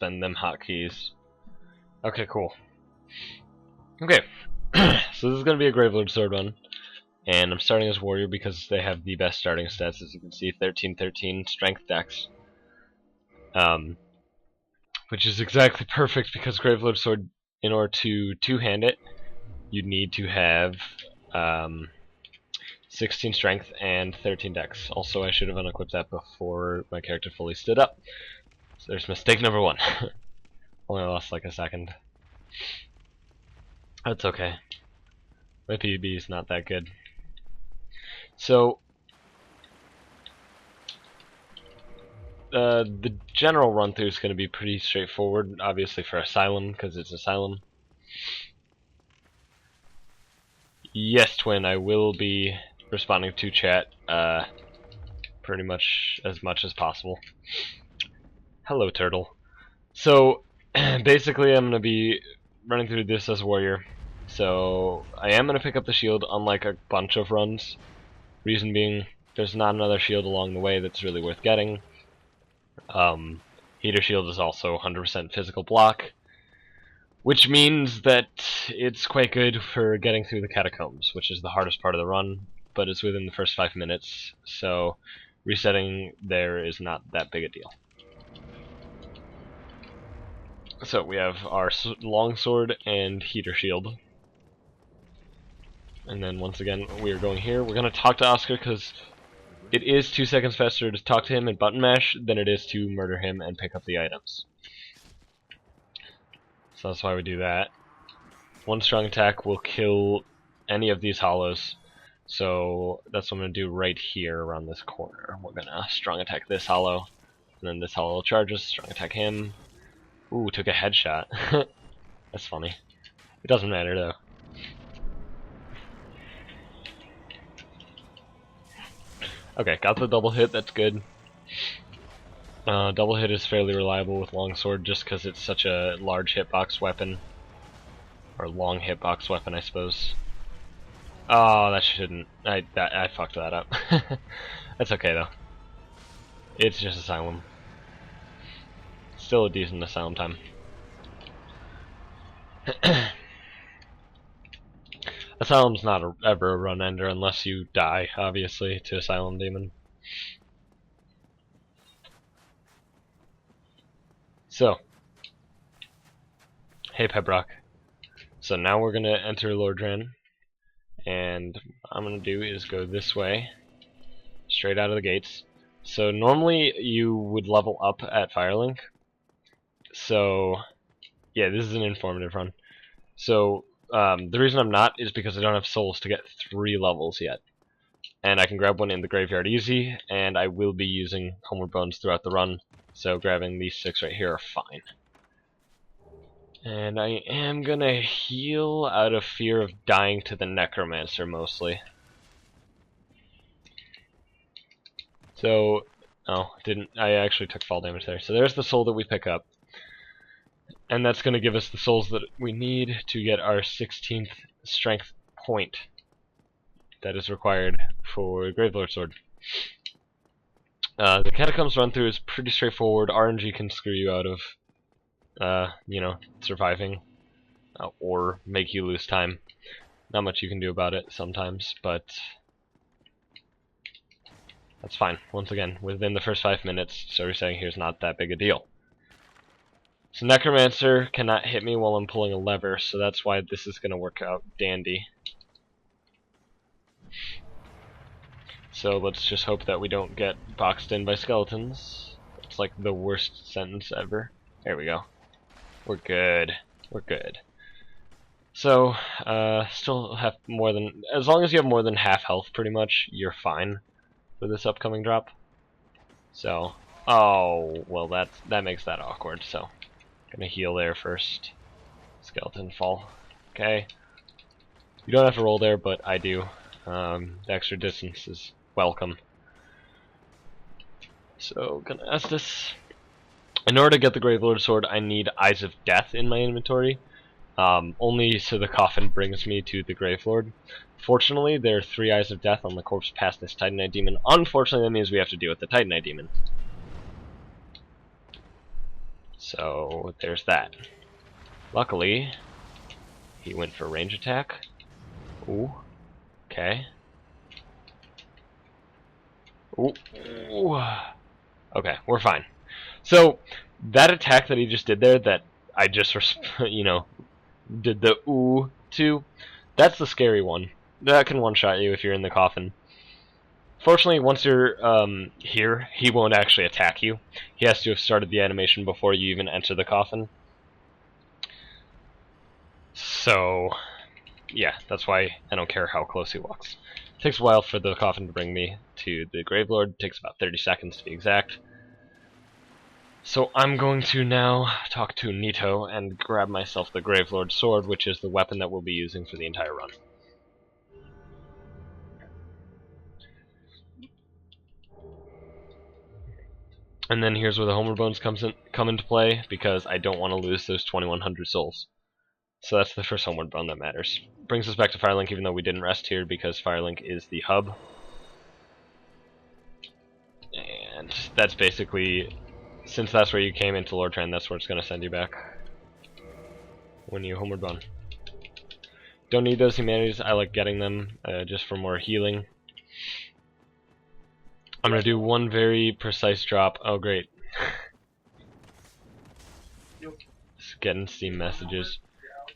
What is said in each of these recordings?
than them hotkeys. Okay, cool. Okay, so this is going to be a Gravelord sword run, and I'm starting as warrior because they have the best starting stats, as you can see, 13-13 strength dex, which is exactly perfect because Gravelord sword, in order to two-hand it, you'd need to have 16 strength and 13 dex. Also, I should have unequipped that before my character fully stood up. So there's mistake number 1. Only lost like a second. That's okay. My PB is not that good. So, the general run-through is going to be pretty straightforward, obviously for Asylum, because it's Asylum. Yes, Twin, I will be responding to chat pretty much as possible. Hello, Turtle. So, basically I'm going to be running through this as a warrior. So, I am going to pick up the shield, unlike a bunch of runs. Reason being, there's not another shield along the way that's really worth getting. Heater shield is also 100% physical block, which means that it's quite good for getting through the catacombs, which is the hardest part of the run, but it's within the first 5 minutes, so resetting there is not that big a deal. So we have our longsword and heater shield. And then once again, we are going here. We're going to talk to Oscar because it is 2 seconds faster to talk to him and button mash than it is to murder him and pick up the items. So that's why we do that. One strong attack will kill any of these hollows. So that's what I'm going to do right here around this corner. We're going to strong attack this hollow. And then this hollow charges, strong attack him. Ooh, took a headshot. That's funny. It doesn't matter though. Okay, got the double hit, that's good. Double hit is fairly reliable with longsword just because it's such a large hitbox weapon. Or long hitbox weapon, I suppose. Oh, that shouldn't... I fucked that up. That's okay though. It's just Asylum. Still a decent Asylum time. Asylum's not ever a run ender unless you die, obviously, to Asylum Demon. So, hey Pebrock. So now we're gonna enter Lordran, and what I'm gonna do is go this way, straight out of the gates. So normally you would level up at Firelink. So, yeah, this is an informative run. So, the reason I'm not is because I don't have souls to get 3 levels yet. And I can grab one in the graveyard easy, and I will be using Homeward Bones throughout the run, so grabbing these 6 right here are fine. And I am gonna heal out of fear of dying to the Necromancer, mostly. So, oh, I actually took fall damage there. So there's the soul that we pick up. And that's going to give us the souls that we need to get our 16th strength point that is required for Gravelord Sword. The Catacombs run through is pretty straightforward. RNG can screw you out of, you know, surviving, or make you lose time. Not much you can do about it sometimes, but that's fine. Once again, within the first 5 minutes, so resetting here is not that big a deal. So Necromancer cannot hit me while I'm pulling a lever, so that's why this is going to work out dandy. So let's just hope that we don't get boxed in by skeletons. It's like the worst sentence ever. There we go. We're good. We're good. So, still have more than... As long as you have more than half health, pretty much, you're fine for this upcoming drop. So, oh, well that makes that awkward, so... Gonna heal there first. Skeleton fall. Okay. You don't have to roll there, but I do. The extra distance is welcome. So, gonna ask this. In order to get the Gravelord Sword, I need Eyes of Death in my inventory. Only so the coffin brings me to the Gravelord. Fortunately, there are 3 Eyes of Death on the corpse past this Titanite Demon. Unfortunately, that means we have to deal with the Titanite Demon. So there's that. Luckily, he went for range attack. Ooh. Okay. Ooh. Ooh. Okay, we're fine. So that attack that he just did there, that I just you know, did the ooh to, that's the scary one. That can one-shot you if you're in the coffin. Fortunately, once you're here, he won't actually attack you. He has to have started the animation before you even enter the coffin. So, yeah, that's why I don't care how close he walks. It takes a while for the coffin to bring me to the Gravelord. It takes about 30 seconds to be exact. So I'm going to now talk to Nito and grab myself the Gravelord sword, which is the weapon that we'll be using for the entire run. And then here's where the Homer Bones come into play, because I don't want to lose those 2100 souls. So that's the first Homeward Bone that matters. Brings us back to Firelink, even though we didn't rest here, because Firelink is the hub. And that's basically, since that's where you came into Lordran, that's where it's going to send you back when you Homeward Bone. Don't need those humanities, I like getting them just for more healing. I'm going to do one very precise drop. Oh great. Just getting Steam messages.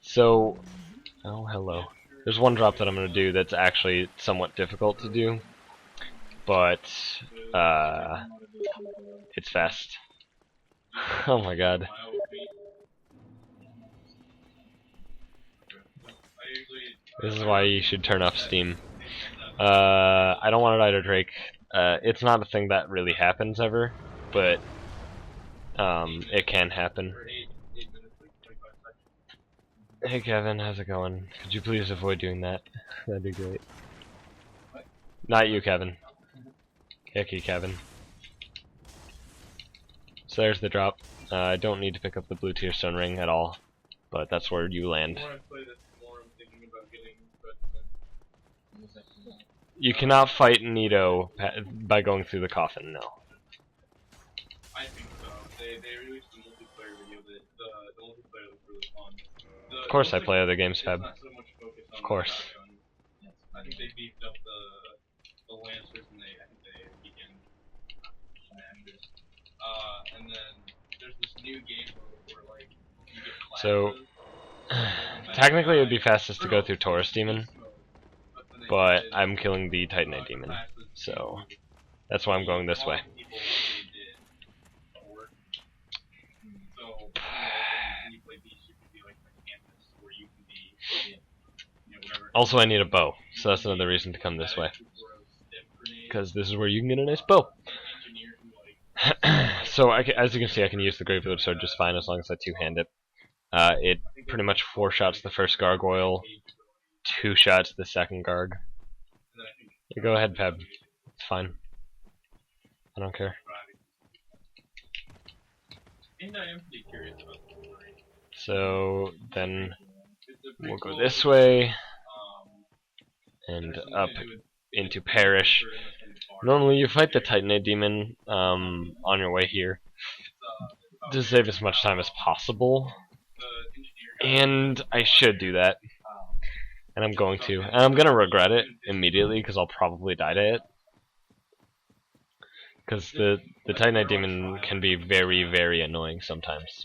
So, oh hello. There's one drop that I'm going to do that's actually somewhat difficult to do, but it's fast. Oh my god. This is why you should turn off Steam. I don't want to die to Drake. It's not a thing that really happens ever, but it can happen. Hey Kevin, how's it going? Could you please avoid doing that? That'd be great. Not you, Kevin. Icky Kevin. So there's the drop. I don't need to pick up the blue tier stone ring at all, but that's where you land. You cannot fight Nito by going through the coffin, no. I think so. They released a multiplayer video that the multiplayer looks really fun. Of course I play other games, Fab. Of course. I think they beefed up the Lancers and I think they began Smashers. And then there's this new game mode where like you get classes. So technically it would be fastest to go through Taurus Demon, but I'm killing the Titanite Demon, so that's why I'm going this way. Also, I need a bow, so that's another reason to come this way. Because this is where you can get a nice bow. So, as you can see, I can use the Gravelord sword just fine as long as I two-hand it. It pretty much 4-shots the first gargoyle, 2-shots the second garg. You go ahead, Fab. It's fine. I don't care. So, then we'll go this way and up into Parish. Normally you fight the Titanite Demon on your way here to save as much time as possible, and I should do that, and I'm going to. And I'm going to regret it immediately because I'll probably die to it, because the Titanite Demon can be very, very annoying sometimes.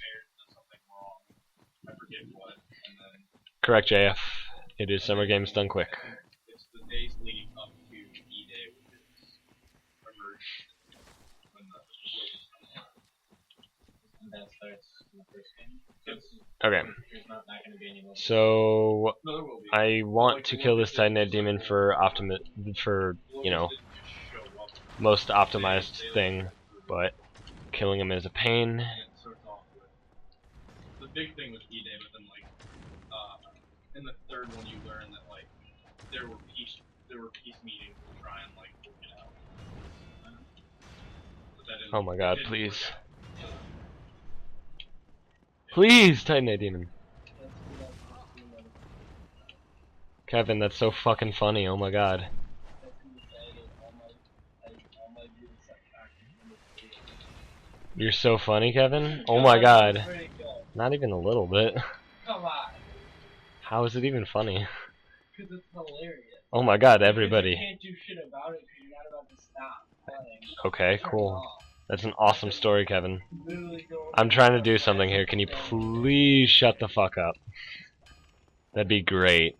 Correct, JF. It is Summer Games done quick. It's the days leading up to E-Day, which is emerged when that starts in the first game. Okay. So I want to kill this Titanite Demon for you know, most optimized thing, but killing him is a pain. The big thing with E-Day, but then like in the third one you learn that like there were peace meetings to try and like work it out. Oh my god, please. Please, Titanite Demon. Kevin, that's so fucking funny, oh my god. You're so funny, Kevin. Oh my god. Not even a little bit. Come on. How is it even funny? Because it's hilarious. Oh my god, You everybody. can't do shit about it because you're not about to stop playing. Okay, Turn it cool. off. That's an awesome story, Kevin. Literally go I'm trying to do something here. Can you please shut the fuck up? That'd be great.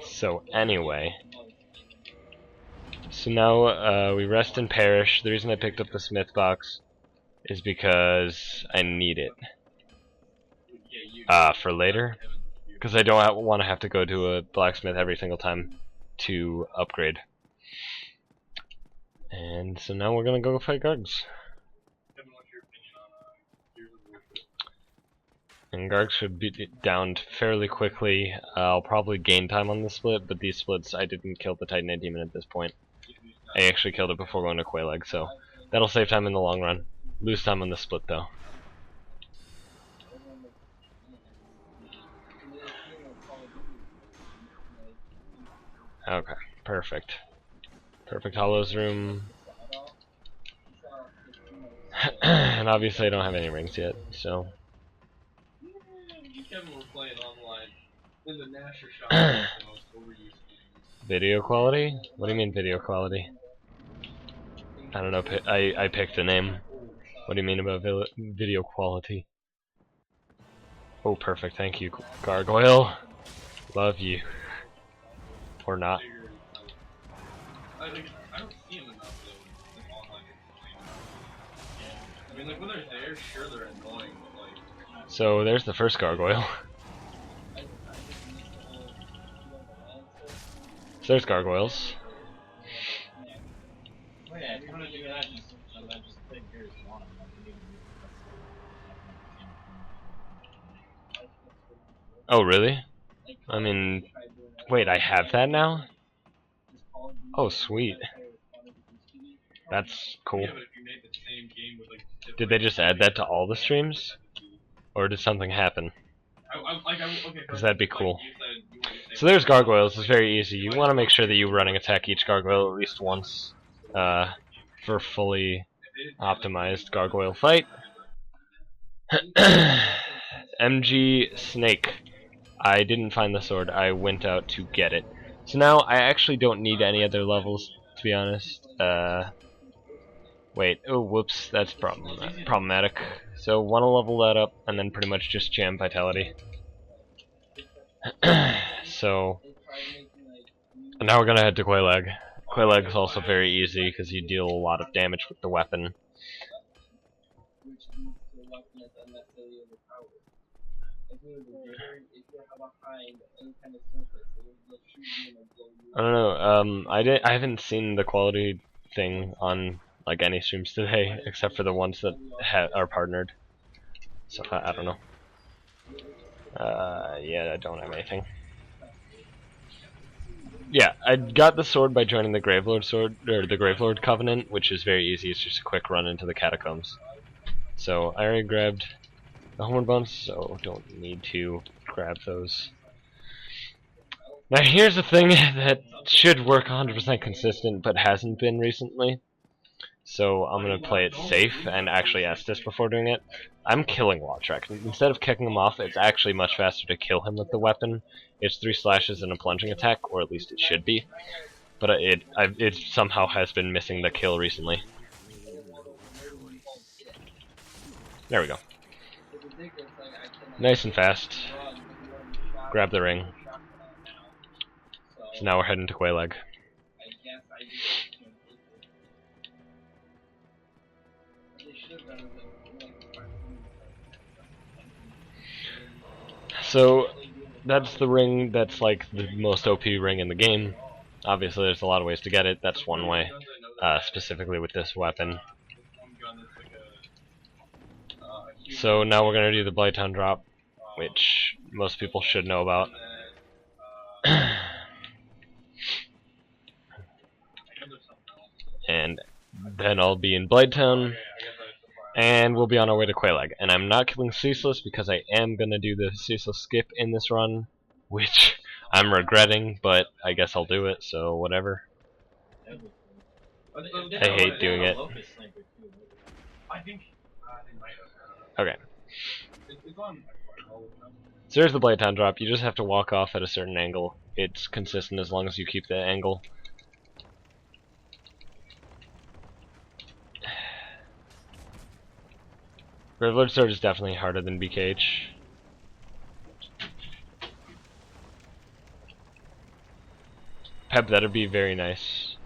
So anyway. So now we rest in Parish. The reason I picked up the smith box is because I need it. For later. Because I don't want to have to go to a blacksmith every single time to upgrade. And so now we're gonna go fight Gargs. And Gargs should be downed fairly quickly. I'll probably gain time on the split, but these splits I didn't kill the Titanite Demon at this point. I actually killed it before going to Quelaag, so that'll save time in the long run. Lose time on the split though. Okay, perfect. Perfect Hollows room. And obviously I don't have any rings yet, so. You Kevin were playing online in the Nasher shop. The most overused game. Video quality? What do you mean video quality? I don't know, I picked a name. What do you mean about video quality? Oh, perfect, thank you, Gargoyle. Love you. Or not. I don't see them enough though in online. I mean, like when they're there, sure they're annoying, but like. So there's the first Gargoyle. So there's Gargoyles. Oh yeah, if you want to do that, just take yours one. Oh really? I mean, wait, I have that now? Oh sweet. That's cool. Did they just add that to all the streams? Or did something happen? Because that'd be cool. So there's Gargoyles, it's very easy. You want to make sure that you running attack each Gargoyle at least once for fully optimized Gargoyle fight. MG Snake. I didn't find the sword, I went out to get it. So now I actually don't need any other levels, to be honest. Wait, oh whoops, that's problematic. So want to level that up and then pretty much just jam Vitality. So now we're gonna head to Quelaag. Quelaag is also very easy because you deal a lot of damage with the weapon. I don't know. I haven't seen the quality thing on like any streams today, except for the ones that are partnered. So I don't know. Yeah, I don't have anything. Yeah, I got the sword by joining the Gravelord sword or the Gravelord Covenant, which is very easy. It's just a quick run into the catacombs. So I already grabbed the homeward bones, so don't need to grab those. Now here's the thing that should work 100% consistent, but hasn't been recently. So I'm gonna play it safe and actually ask this before doing it. I'm killing Lotrek. Instead of kicking him off, it's actually much faster to kill him with the weapon. It's 3 slashes and a plunging attack, or at least it should be. But it somehow has been missing the kill recently. There we go. Nice and fast. Grab the ring. So now we're heading to Quelaag. So that's the ring that's like the most OP ring in the game. Obviously there's a lot of ways to get it, that's one way. Specifically with this weapon. So now we're gonna do the Blighttown drop, which most people should know about. And then I'll be in Blighttown, and we'll be on our way to Quelaag. And I'm not killing Ceaseless because I am gonna do the Ceaseless skip in this run, which I'm regretting, but I guess I'll do it, so whatever. I hate doing it. I think they might have. Okay. It's on all of them. So there's the Blade Town drop. You just have to walk off at a certain angle. It's consistent as long as you keep that angle. Gravelord Sword is definitely harder than BKH. Pep, that'd be very nice.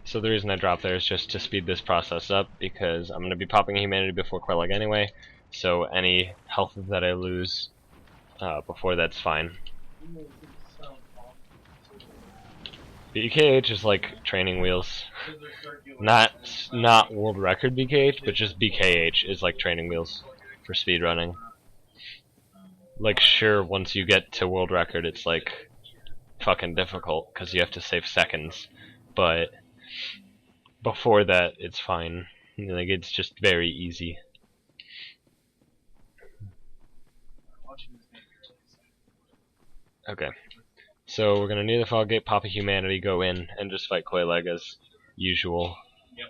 So the reason I dropped there is just to speed this process up, because I'm going to be popping Humanity before Quelaag anyway, so any health that I lose before that's fine. BKH is like training wheels. Not world record BKH, but just BKH is like training wheels for speedrunning. Like, sure, once you get to world record, it's like fucking difficult because you have to save seconds, but before that, it's fine. Like, it's just very easy. Okay. So we're gonna near the Fog Gate, pop a Humanity, go in, and just fight Quelaag as usual. Yep.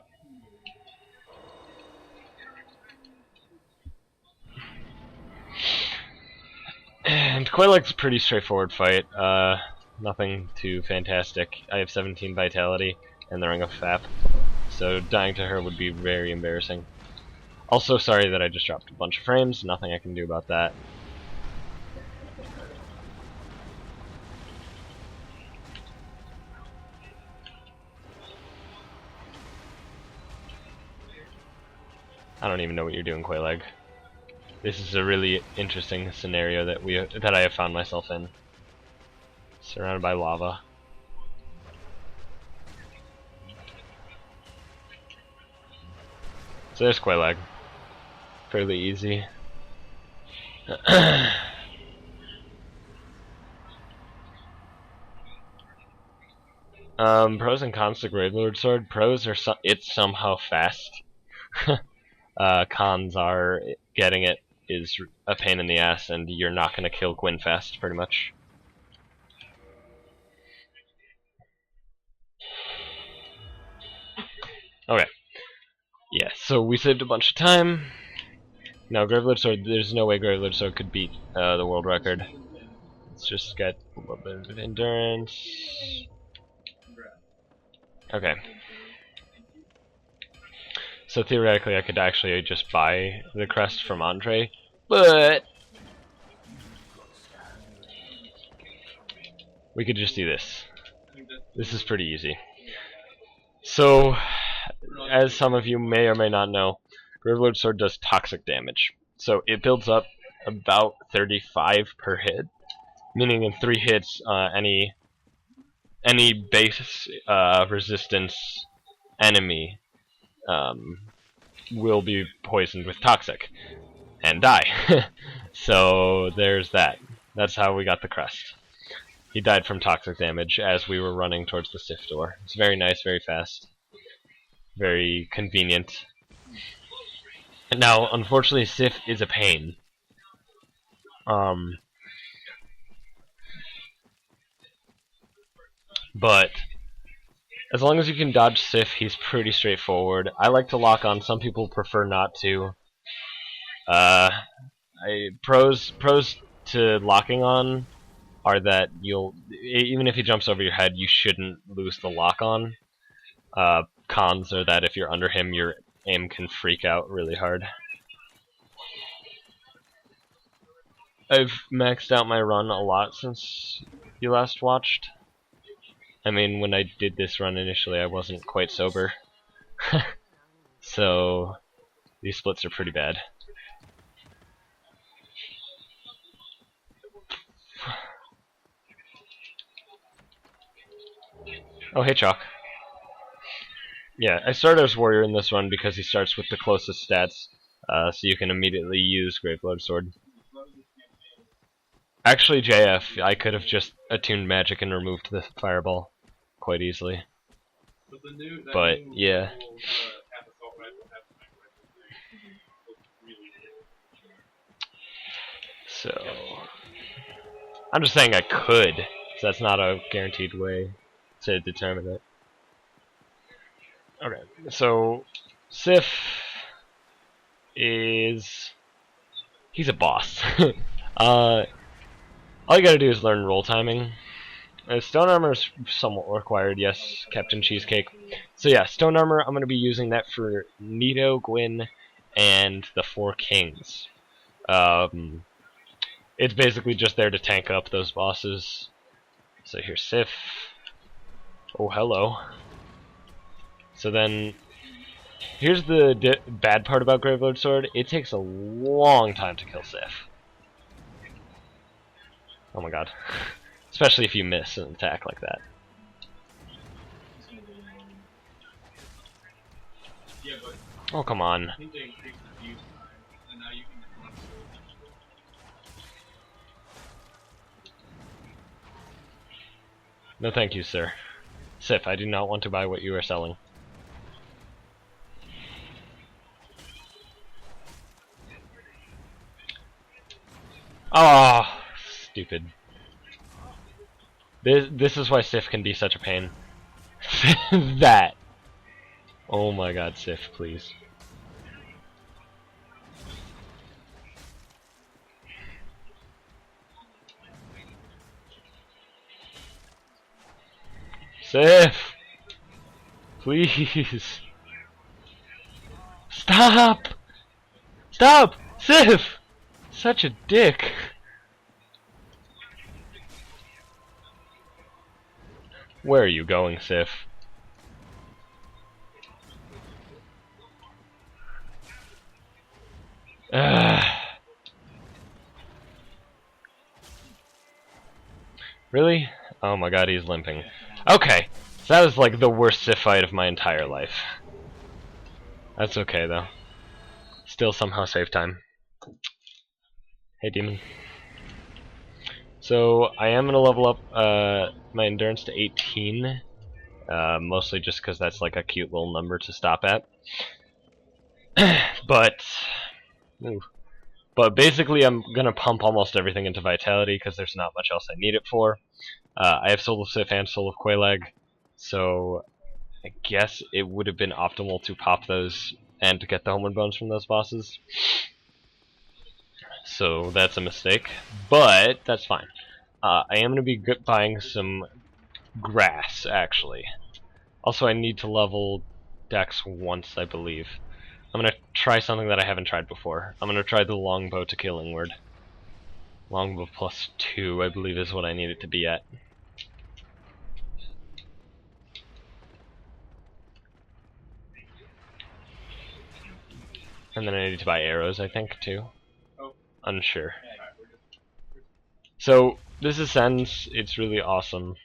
And Quelaag's a pretty straightforward fight. Nothing too fantastic. I have 17 Vitality and the Ring of Fap, so dying to her would be very embarrassing. Also, sorry that I just dropped a bunch of frames. Nothing I can do about that. I don't even know what you're doing, Quelaag. This is a really interesting scenario that I have found myself in. Surrounded by lava. So there's Quelaag. Fairly easy. Pros and cons to Gravelord Sword. Pros are it's somehow fast. Cons are getting it is a pain in the ass, and you're not going to kill Gwyn fast, pretty much. Okay. Yeah, so we saved a bunch of time. Now, Gravelord Sword, there's no way Gravelord Sword could beat the world record. Let's just get a little bit of endurance. Okay. So theoretically, I could actually just buy the crest from Andre, but we could just do this. This is pretty easy. So, as some of you may or may not know, Gravelord Sword does toxic damage. So it builds up about 35 per hit, meaning in 3 hits, any base resistance enemy will be poisoned with toxic and die. So there's that. That's how we got the crest. He died from toxic damage as we were running towards the Sif door. It's very nice, very fast, very convenient. Now, unfortunately, Sif is a pain. But as long as you can dodge Sif, he's pretty straightforward. I like to lock on. Some people prefer not to. Pros to locking on are that even if he jumps over your head, you shouldn't lose the lock on. Cons are that if you're under him, your aim can freak out really hard. I've maxed out my run a lot since you last watched. I mean, when I did this run initially, I wasn't quite sober. So, these splits are pretty bad. Oh, hey, Chalk. Yeah, I started as Warrior in this run because he starts with the closest stats, so you can immediately use Gravelord Sword. Actually, JF, I could have just attuned magic and removed the fireball quite easily. But yeah. So, I'm just saying I could, so that's not a guaranteed way. to determine it. Okay, so Sif is... he's a boss. All you gotta do is learn roll timing. Stone armor is somewhat required, yes, Captain Cheesecake. So yeah, stone armor, I'm gonna be using that for Nito, Gwyn, and the Four Kings. It's basically just there to tank up those bosses. So here's Sif. Oh, hello. So then, here's the bad part about Gravelord Sword. It takes a long time to kill Sif. Oh my god. Especially if you miss an attack like that. Yeah, but Oh, come on. I think they increased the view time, and now you can run through. No thank you, sir. Sif, I do not want to buy what you are selling. Oh, stupid. This is why Sif can be such a pain. That. Oh my god, Sif, please. Sif! Please! Stop! Stop! Sif! Such a dick. Where are you going, Sif? Really? Oh my god, he's limping. Okay, so that was like the worst Sif fight of my entire life. That's okay though. Still somehow save time. Hey demon. So I am gonna level up my endurance to 18, mostly just because that's like a cute little number to stop at. But basically I'm gonna pump almost everything into vitality because there's not much else I need it for. I have Soul of Sif and Soul of Quelaag, so I guess it would have been optimal to pop those and to get the homeward bones from those bosses. So that's a mistake, but that's fine. I am going to be buying some grass, actually. Also, I need to level Dex once, I believe. I'm going to try something that I haven't tried before. I'm going to try the longbow to Killing Word. Longbow plus 2, I believe, is what I need it to be at. And then I need to buy arrows, I think, too. Oh. Unsure. So, this is Sens. It's really awesome.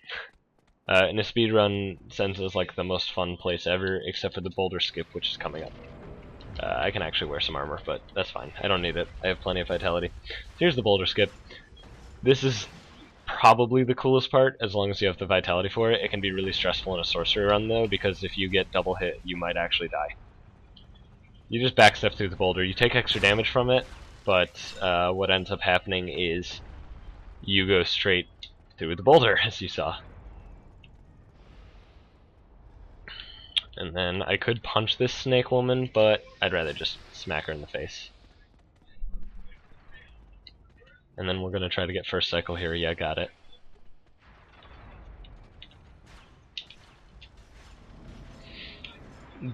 In a speedrun, Sens is like the most fun place ever, except for the boulder skip, which is coming up. I can actually wear some armor, but that's fine. I don't need it. I have plenty of vitality. Here's the boulder skip. This is probably the coolest part, as long as you have the vitality for it. It can be really stressful in a sorcery run, though, because if you get double hit, you might actually die. You just backstep through the boulder. You take extra damage from it, but what ends up happening is you go straight through the boulder, as you saw. And then I could punch this snake woman, but I'd rather just smack her in the face. And then we're going to try to get first cycle here. Yeah, got it.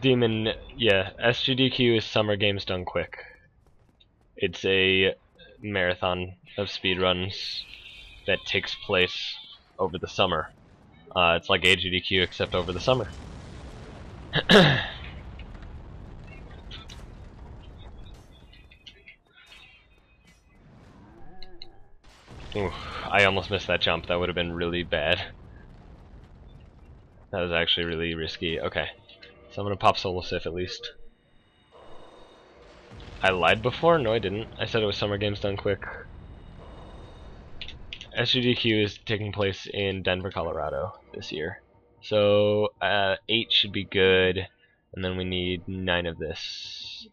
Demon, yeah, SGDQ is Summer Games Done Quick. It's a marathon of speedruns that takes place over the summer. It's like AGDQ except over the summer. Ooh, I almost missed that jump. That would have been really bad. That was actually really risky. Okay, so I'm gonna pop Soul of Sif at least. I lied before? No, I didn't. I said it was Summer Games Done Quick. SGDQ is taking place in Denver, Colorado this year. So 8 should be good, and then we need 9 of this.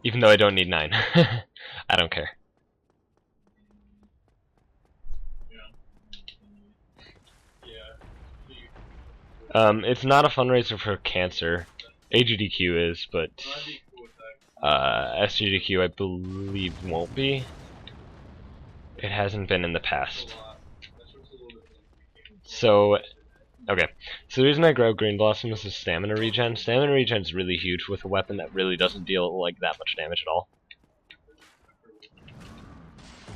Even though I don't need 9. I don't care. Yeah. It's not a fundraiser for cancer. AGDQ is, but SGDQ I believe won't be. It hasn't been in the past. So, okay. So the reason I grabbed Green Blossoms is stamina regen. Stamina regen is really huge with a weapon that really doesn't deal like that much damage at all.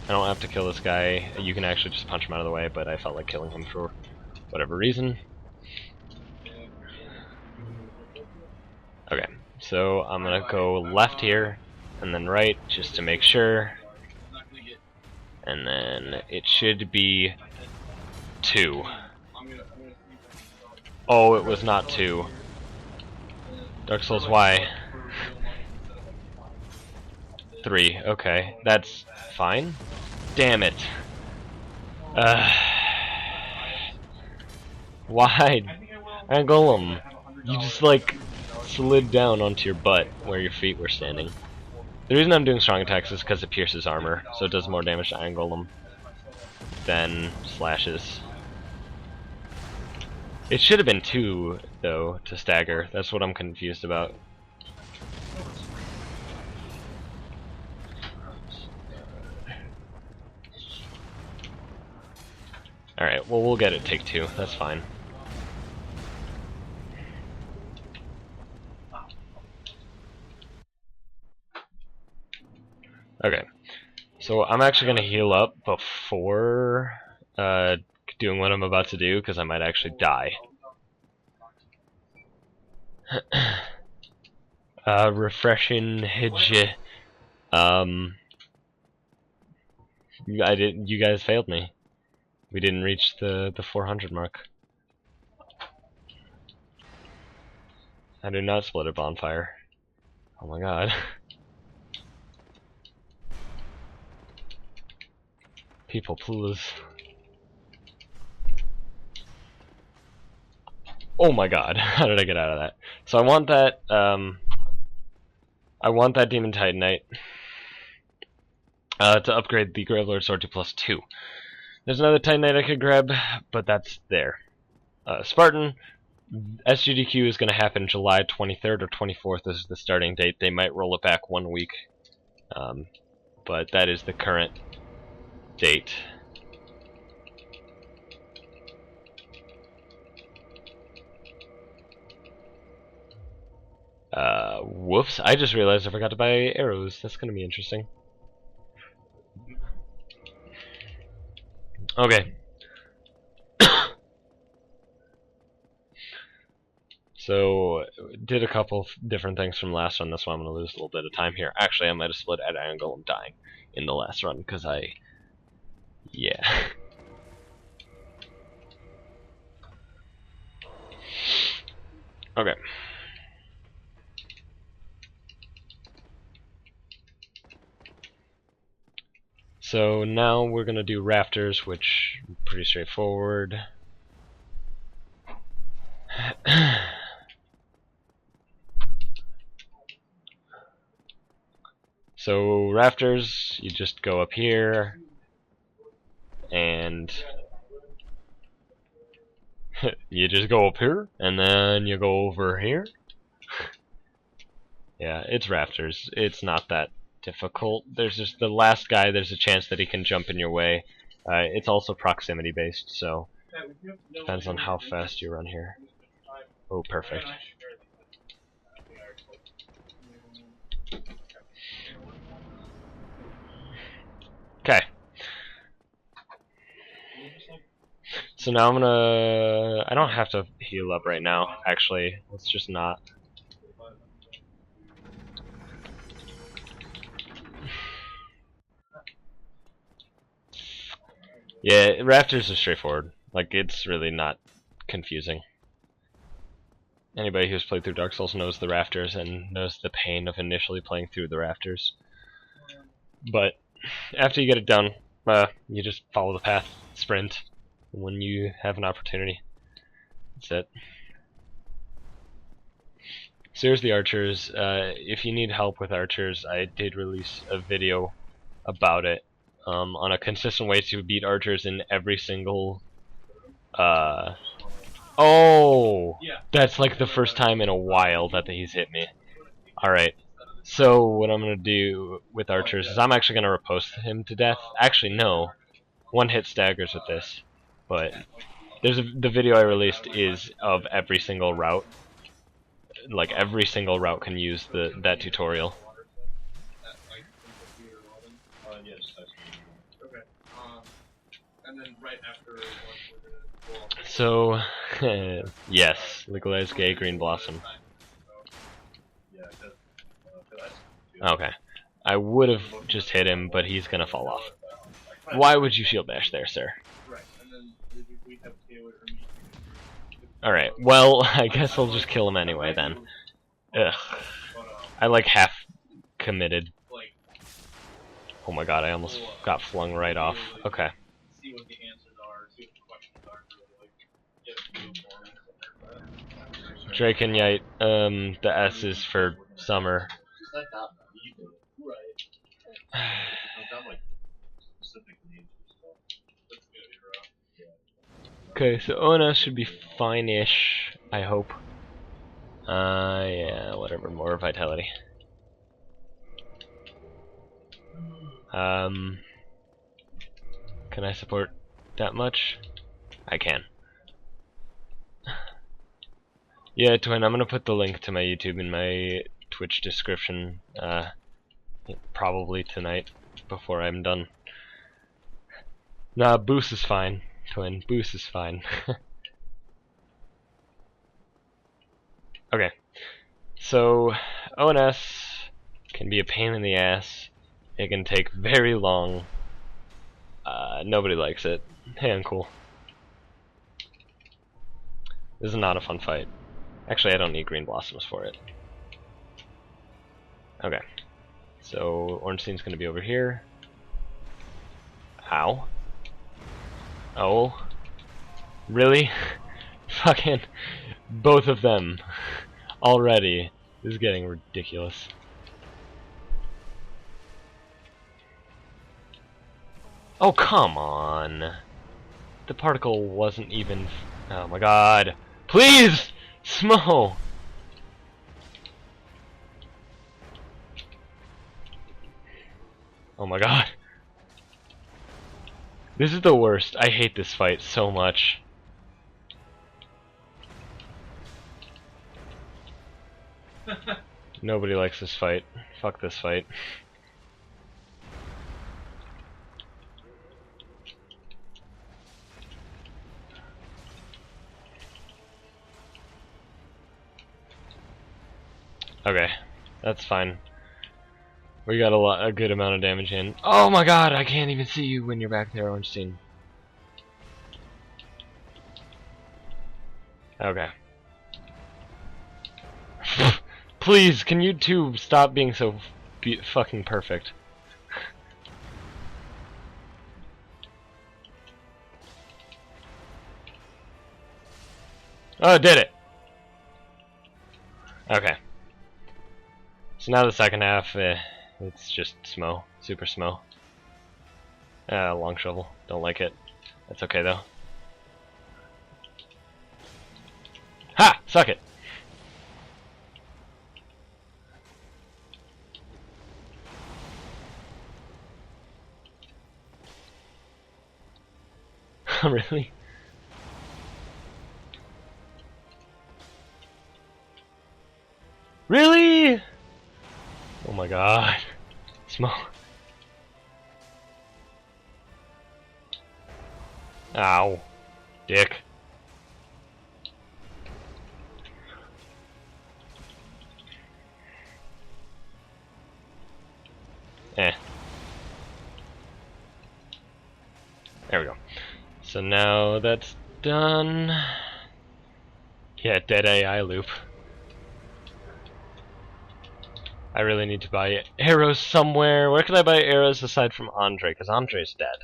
I don't have to kill this guy. You can actually just punch him out of the way, but I felt like killing him for whatever reason. Okay, so I'm gonna go left here, and then right, just to make sure. And then it should be 2. Oh, it was not 2. Dark Souls, why? 3, okay, that's fine. Damn it. Why? Golem, you just like slid down onto your butt where your feet were standing. The reason I'm doing strong attacks is because it pierces armor, so it does more damage to Iron Golem than slashes. It should have been 2, though, to stagger. That's what I'm confused about. Alright, well, we'll get it take 2. That's fine. Okay, so I'm actually going to heal up before doing what I'm about to do, because I might actually die. Refreshing Hidge. You guys failed me. We didn't reach the 400 mark. I do not split a bonfire. Oh my god. People, please. Oh my god, how did I get out of that? So I want that Demon Titanite to upgrade the Gravelord sword to +2. There's another Titanite I could grab, but that's there. Spartan, SGDQ is going to happen July 23rd or 24th is the starting date. They might roll it back 1 week, but that is the current date. Whoops, I just realized I forgot to buy arrows. That's going to be interesting. Okay. So, did a couple different things from last run. That's why I'm going to lose a little bit of time here. Actually, I might have split at Iron Golem dying in the last run, because yeah. Okay. So now we're going to do rafters, which is pretty straightforward. So rafters, you just go up here, and you just go up here, and then you go over here. Yeah, it's rafters. It's not that difficult. There's just the last guy, there's a chance that he can jump in your way. It's also proximity based, so depends on how fast you run here. Oh, perfect. Okay. So now I'm gonna... I don't have to heal up right now, actually. Let's just not. Yeah, rafters are straightforward. Like, it's really not confusing. Anybody who's played through Dark Souls knows the rafters and knows the pain of initially playing through the rafters. But after you get it done, you just follow the path, sprint, when you have an opportunity. That's it. So here's the archers. If you need help with archers, I did release a video about it. On a consistent way to beat archers in every single Oh! Yeah. That's like the first time in a while that he's hit me. Alright. So, what I'm going to do with archers is I'm actually going to riposte him to death. Actually, no. One hit staggers with this. But the video I released is of every single route. Like, every single route can use that tutorial. And then right after we're gonna So, yes, legalize gay green blossom. Okay. I would have just hit him, but he's gonna fall off. Why would you shield bash there, sir? Alright, well, I guess I'll just kill him anyway then. Ugh. I like half committed. Oh my god, I almost got flung right off. Okay. Drake and Yite, the S is for summer. Okay, so ONS should be fine-ish, I hope. Yeah, whatever, more vitality. Can I support that much? I can. Yeah, Twin, I'm gonna put the link to my YouTube in my Twitch description, probably tonight, before I'm done. Nah, Boost is fine, Twin, Boost is fine. Okay, so ONS can be a pain in the ass. It can take very long. Nobody likes it. Hey, I'm cool. This is not a fun fight. Actually, I don't need green blossoms for it. Okay. So, Ornstein's gonna be over here. Ow. Oh. Really? Fucking both of them. Already. This is getting ridiculous. Oh, come on. The particle wasn't even... Oh my god. Please! Smough! Oh my god. This is the worst. I hate this fight so much. Nobody likes this fight. Fuck this fight. Okay, that's fine. We got a good amount of damage in. Oh my god, I can't even see you when you're back there, Ornstein. Okay. Please, can you two stop being so fucking perfect? Oh, did it! Okay. So now the second half, it's just Smough. Super Smough. Long shovel. Don't like it. That's okay though. Ha! Suck it! Really? Really? Oh my god. Smough. Ow. Dick. Eh. There we go. So now that's done. Yeah, dead AI loop. I really need to buy arrows somewhere. Where can I buy arrows aside from Andre? Because Andre's dead.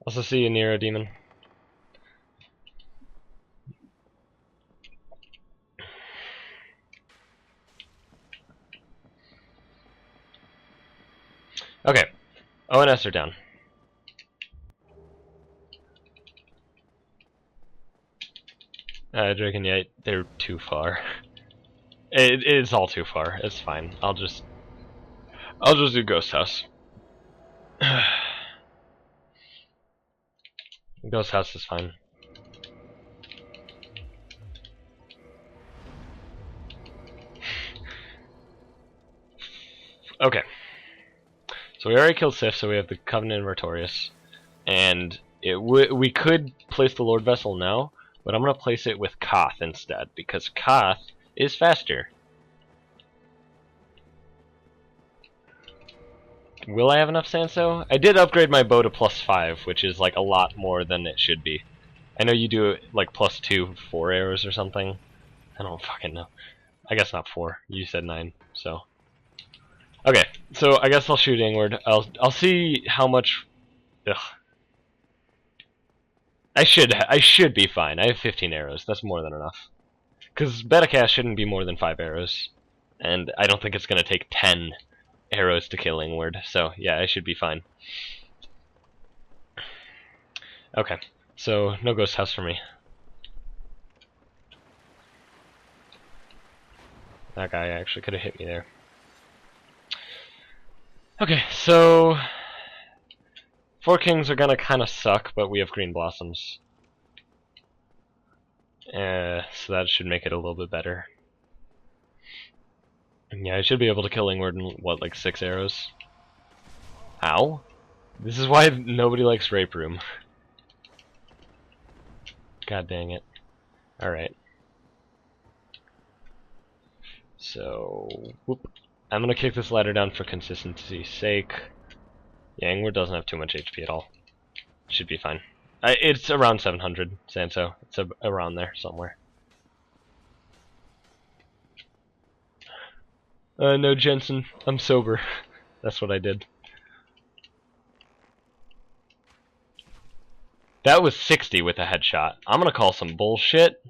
Also see you, Nero Demon. Okay. O and S are down. Drake and Yate, they're too far. It's all too far. It's fine. I'll just do Ghost House. Ghost House is fine. Okay. So we already killed Sif, so we have the Covenant Invertorious. And we could place the Lord Vessel now, but I'm going to place it with Koth instead, because Koth is faster. Will I have enough Sanso? I did upgrade my bow to +5, which is like a lot more than it should be. I know you do like +2 4 arrows or something. I don't fucking know. I guess not 4. You said 9, so. Okay, so I guess I'll shoot Ingward. I'll see how much. Ugh. I should be fine. I have 15 arrows. That's more than enough. Because Betacast shouldn't be more than 5 arrows, and I don't think it's gonna take 10 arrows to kill Ingward. So yeah, I should be fine. Okay, so no Ghost House for me. That guy actually could have hit me there. Okay, so 4 Kings are gonna kind of suck, but we have Green Blossoms. So that should make it a little bit better. Yeah, I should be able to kill Ingward in, what, like 6 arrows? Ow? This is why nobody likes Rape Room. God dang it. Alright. So, whoop. I'm gonna kick this ladder down for consistency's sake. Yeah, Ingward doesn't have too much HP at all. Should be fine. It's around 700, Sanso. It's around there, somewhere. No, Jensen. I'm sober. That's what I did. That was 60 with a headshot. I'm gonna call some bullshit.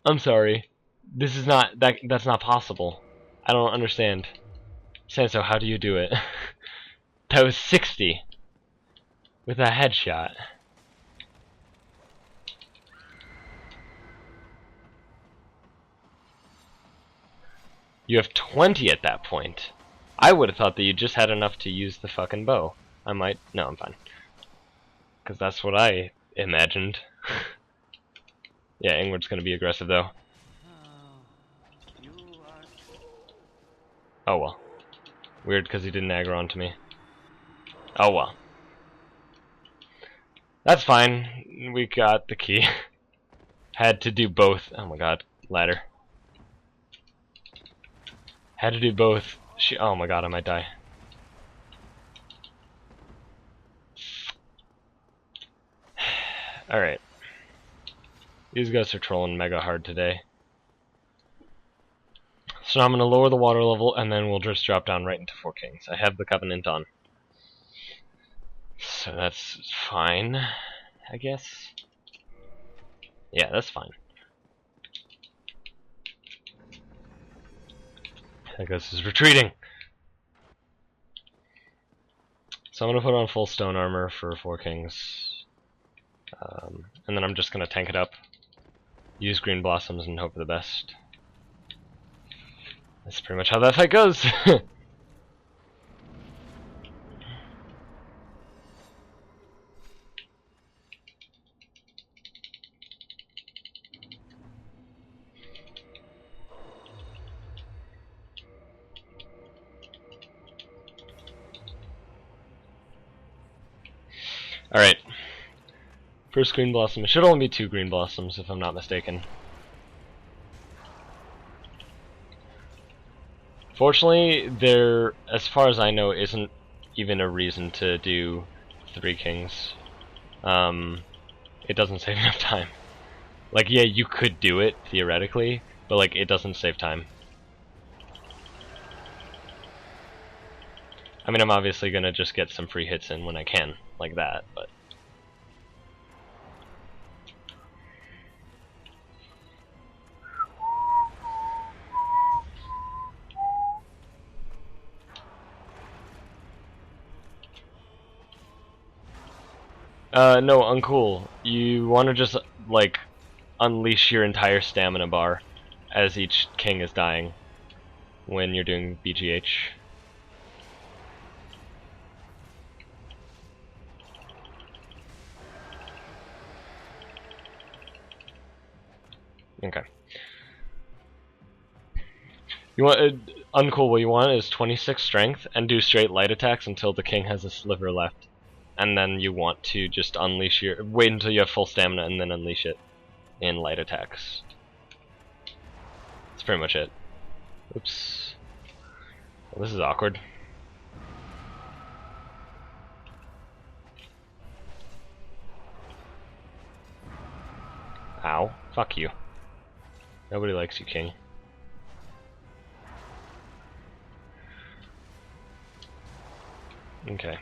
I'm sorry. This is not... That's not possible. I don't understand. Sanso, how do you do it? That was 60 with a headshot. You have 20 at that point. I would have thought that you just had enough to use the fucking bow. I might... No, I'm fine. Because that's what I imagined. Yeah, Ingward's gonna be aggressive, though. Oh well. Weird, because he didn't aggro onto me. Oh well. That's fine. We got the key. Had to do both. Oh my god. Ladder. Had to do both. Oh my god, I might die. Alright. These guys are trolling mega hard today. So now I'm going to lower the water level, and then we'll just drop down right into 4 Kings. I have the Covenant on. So that's fine, I guess. Yeah, that's fine. I guess it's retreating. So I'm going to put on full stone armor for 4 Kings. And then I'm just going to tank it up. Use Green Blossoms and hope for the best. That's pretty much how that fight goes. Alright. First Green Blossom. It should only be 2 Green Blossoms if I'm not mistaken. Fortunately, there, as far as I know, isn't even a reason to do 3 Kings. It doesn't save enough time. Like, yeah, you could do it, theoretically, but, like, it doesn't save time. I mean, I'm obviously gonna just get some free hits in when I can, like that, but... No, uncool. you want to just, like, unleash your entire stamina bar as each king is dying when you're doing BGH. Okay. You want uncool. What you want is 26 strength and do straight light attacks until the king has a sliver left, and then you want to just unleash your wait until you have full stamina and then unleash it in light attacks. That's pretty much it. Oops. Well, this is awkward. Ow. Fuck you. Nobody likes you, king. Okay.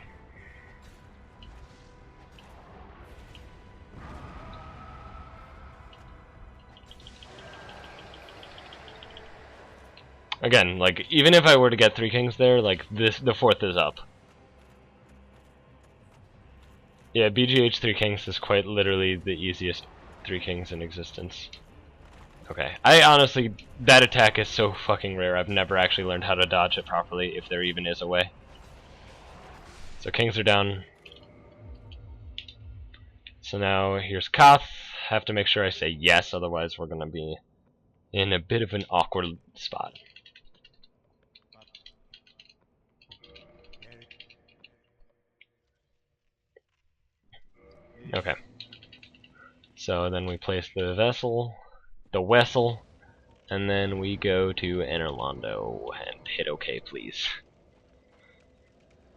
Again, like, even if I were to get 3 kings there, like, the 4th is up. Yeah, BGH 3 kings is quite literally the easiest 3 kings in existence. Okay. I honestly, that attack is so fucking rare, I've never actually learned how to dodge it properly, if there even is a way. So kings are down. So now here's Koth. Have to make sure I say yes, otherwise we're gonna be in a bit of an awkward spot. Okay. So then we place the vessel, and then we go to Anor Londo and hit OK, please.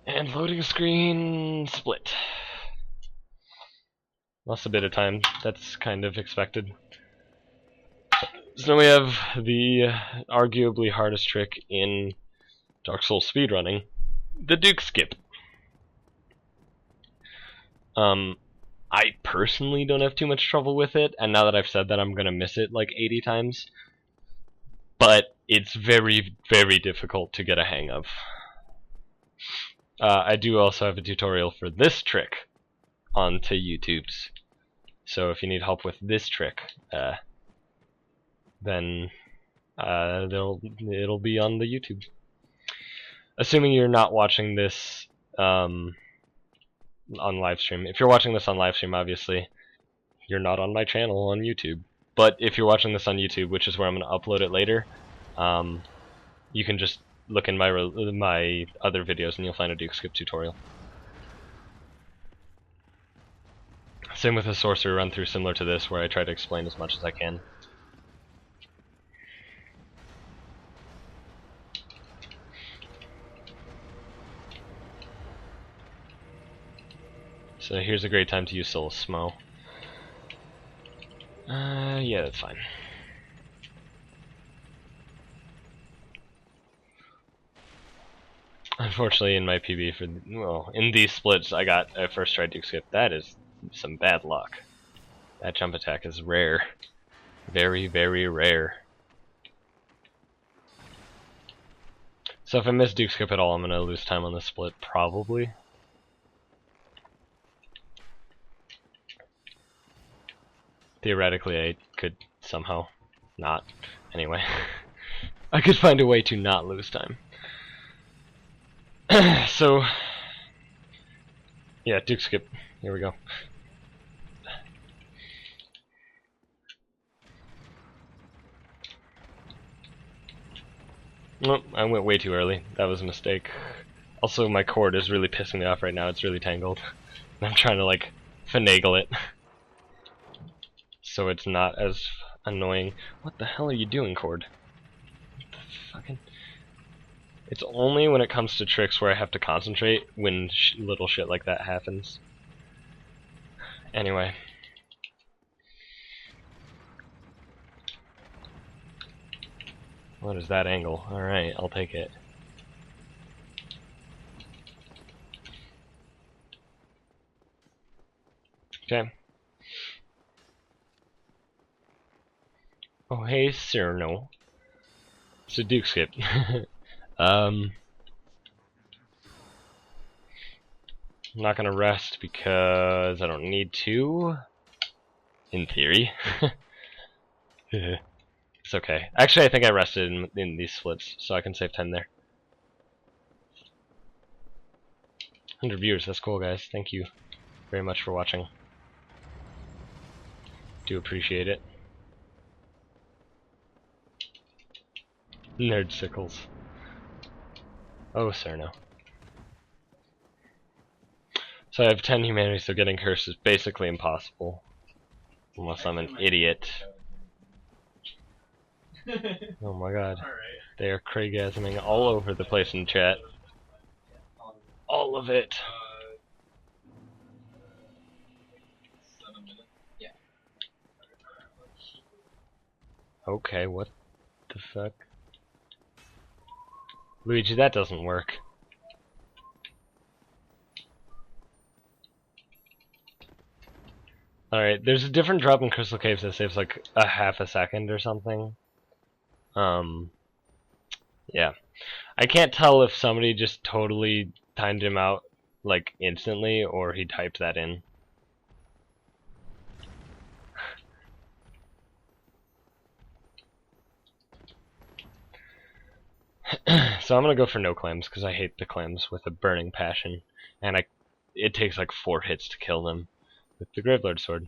And loading screen split. Lost a bit of time. That's kind of expected. So now we have the arguably hardest trick in Dark Souls speedrunning, the Duke Skip. I personally don't have too much trouble with it, and now that I've said that, I'm gonna miss it like 80 times. But it's very, very difficult to get a hang of. I do also have a tutorial for this trick onto YouTube's. So if you need help with this trick, then it'll be on the YouTube. Assuming you're not watching this on live stream. If you're watching this on live stream, obviously you're not on my channel on YouTube. But if you're watching this on YouTube, which is where I'm going to upload it later, you can just look in my other videos and you'll find a Duke Skip tutorial. Same with a sorcerer run through similar to this, where I try to explain as much as I can. So here's a great time to use Soul of Smough. Yeah, that's fine. Unfortunately, in my PB in these splits, I got a first try Duke Skip. That is some bad luck. That jump attack is rare. Very, very rare. So if I miss Duke Skip at all, I'm gonna lose time on the split, probably. Theoretically, I could somehow not. Anyway, I could find a way to not lose time. So, yeah, Duke Skip. Here we go. Nope, I went way too early. That was a mistake. Also, my cord is really pissing me off right now. It's really tangled. I'm trying to, like, finagle it so it's not as annoying. What the hell are you doing, cord? What the fucking... It's only when it comes to tricks where I have to concentrate when little shit like that happens. Anyway. What is that angle? Alright, I'll take it. Okay. Oh, hey, sir, no. It's a Duke Skip. I'm not gonna rest because I don't need to. In theory. It's okay. Actually, I think I rested in these splits, so I can save 10 there. 100 viewers, that's cool, guys. Thank you very much for watching. Do appreciate it. Nerd sickles. Oh, Cerno. So I have 10 humanity, so getting cursed is basically impossible. Unless I'm an idiot. Oh my god. They are Craigasming all over the place in chat. All of it. Okay, what the fuck? Luigi, that doesn't work. Alright, there's a different drop in Crystal Caves that saves like a half a second or something. Yeah. I can't tell if somebody just totally timed him out like instantly or he typed that in. So I'm gonna go for no clams because I hate the clams with a burning passion, and it takes like 4 hits to kill them with the Gravelord sword.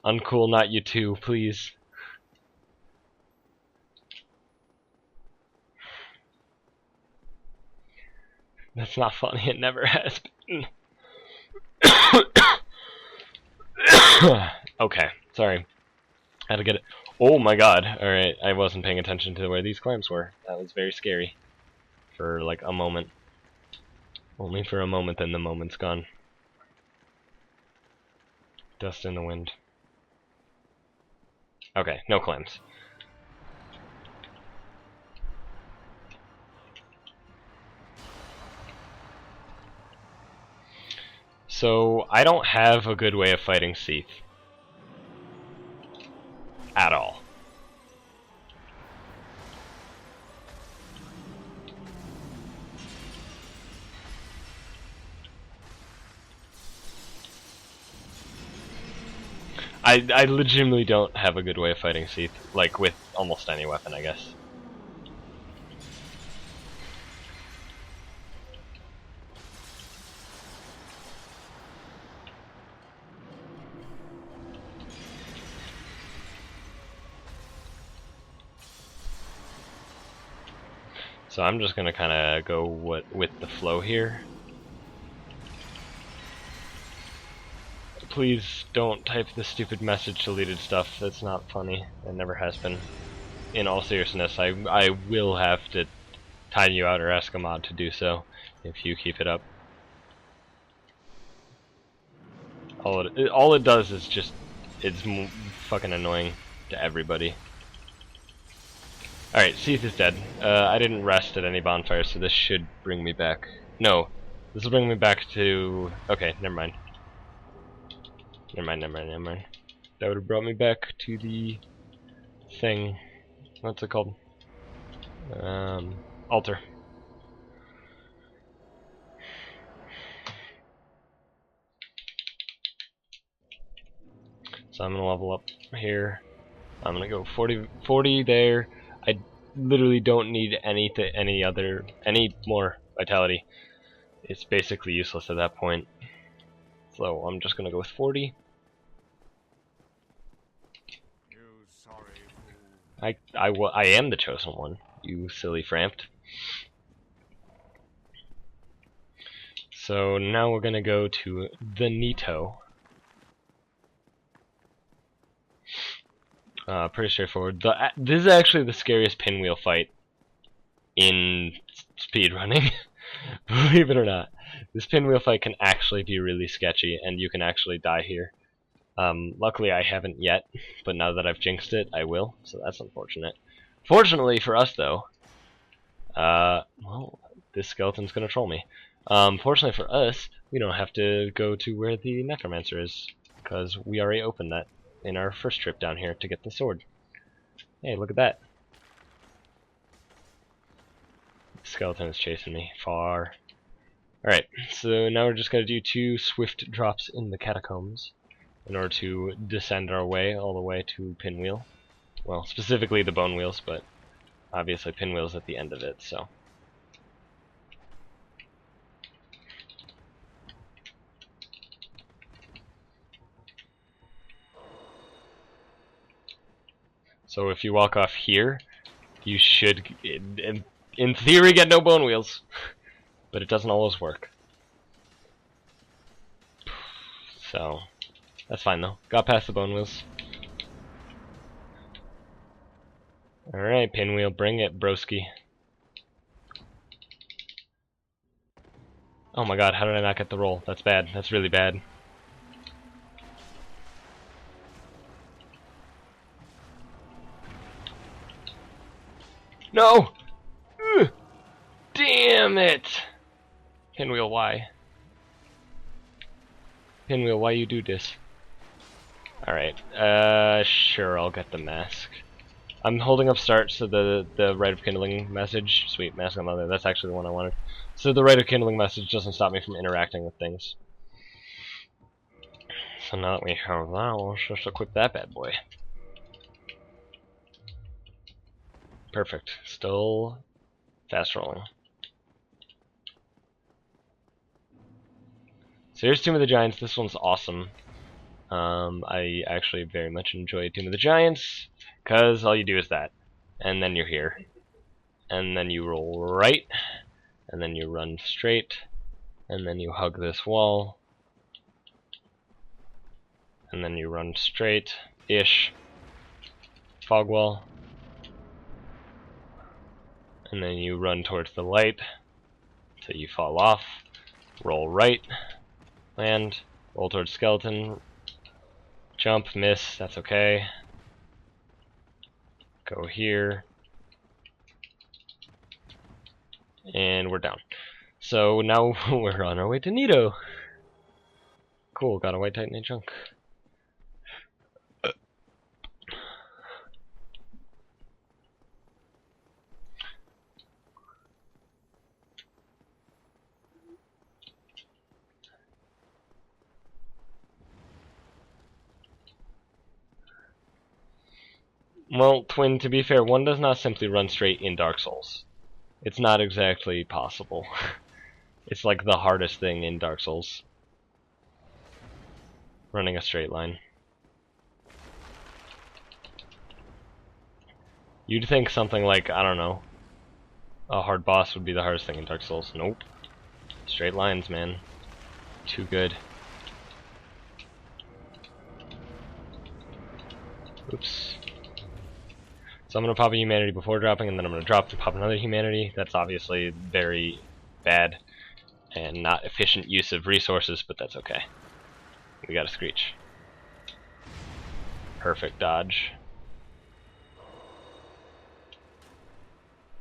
Uncool, not you too, please. That's not funny. It never has been. Okay, sorry. Had to get it. Oh my god. Alright, I wasn't paying attention to where these clams were. That was very scary. For like a moment. Only for a moment, then the moment's gone. Dust in the wind. Okay, no clams. So, I don't have a good way of fighting Seath. At all. I legitimately don't have a good way of fighting Seath, like with almost any weapon, I guess. So I'm just gonna kind of go with the flow here. Please don't type the stupid message deleted stuff. That's not funny. It never has been. In all seriousness, I will have to time you out or ask a mod to do so if you keep it up. All it does is just it's fucking annoying to everybody. Alright, Seath is dead. I didn't rest at any bonfires, so this should bring me back. No, this will bring me back to... Okay, never mind. Never mind. That would have brought me back to the thing. What's it called? Altar. So I'm gonna level up here. I'm gonna go 40 there. I literally don't need any more vitality. It's basically useless at that point. So I'm just gonna go with 40. I am the chosen one, you silly frampt. So now we're gonna go to the Nito. Pretty straightforward. This is actually the scariest pinwheel fight in speedrunning. Believe it or not. This pinwheel fight can actually be really sketchy, and you can actually die here. Luckily I haven't yet, but now that I've jinxed it, I will, so that's unfortunate. Fortunately for us, though, well, this skeleton's gonna troll me. Fortunately for us, we don't have to go to where the necromancer is, because we already opened that in our first trip down here to get the sword. Hey, look at that. The skeleton is chasing me far. Alright, so now we're just gonna do 2 swift drops in the catacombs. in order to descend our way all the way to Pinwheel. Well, specifically the Bone Wheels, but obviously Pinwheel's at the end of it, so. So if you walk off here, you should, in theory, get no Bone Wheels. But it doesn't always work. So, that's fine though. Got past the Bone Wheels. Alright, Pinwheel, bring it, broski. Oh my god, how did I not get the roll? That's bad. That's really bad. No! Ugh! Damn it! Pinwheel, why? Pinwheel, why you do this? Alright, sure, I'll get the mask. I'm holding up start so the Rite of Kindling message, sweet, mask on leather, that's actually the one I wanted. So the Rite of Kindling message doesn't stop me from interacting with things. So now that we have that, let's just equip that bad boy. Perfect. Still fast rolling. So here's Tomb of the Giants. This one's awesome. I actually very much enjoy Tomb of the Giants, because all you do is that. And then you're here. And then you roll right. And then you run straight. And then you hug this wall. And then you run straight-ish. Fog wall. And then you run towards the light till you fall off. Roll right. Land. Roll towards skeleton. Jump, miss, that's okay. Go here. And we're down. So now we're on our way to Nito. Cool, got a white titanite chunk. Well, Twin, to be fair, one does not simply run straight in Dark Souls. It's not exactly possible. It's like the hardest thing in Dark Souls. Running a straight line. You'd think something like, I don't know, a hard boss would be the hardest thing in Dark Souls. Nope. Straight lines, man. Too good. Oops. So I'm going to pop a humanity before dropping, and then I'm going to drop to pop another humanity. That's obviously very bad and not efficient use of resources, but that's okay. We got a Screech. Perfect dodge.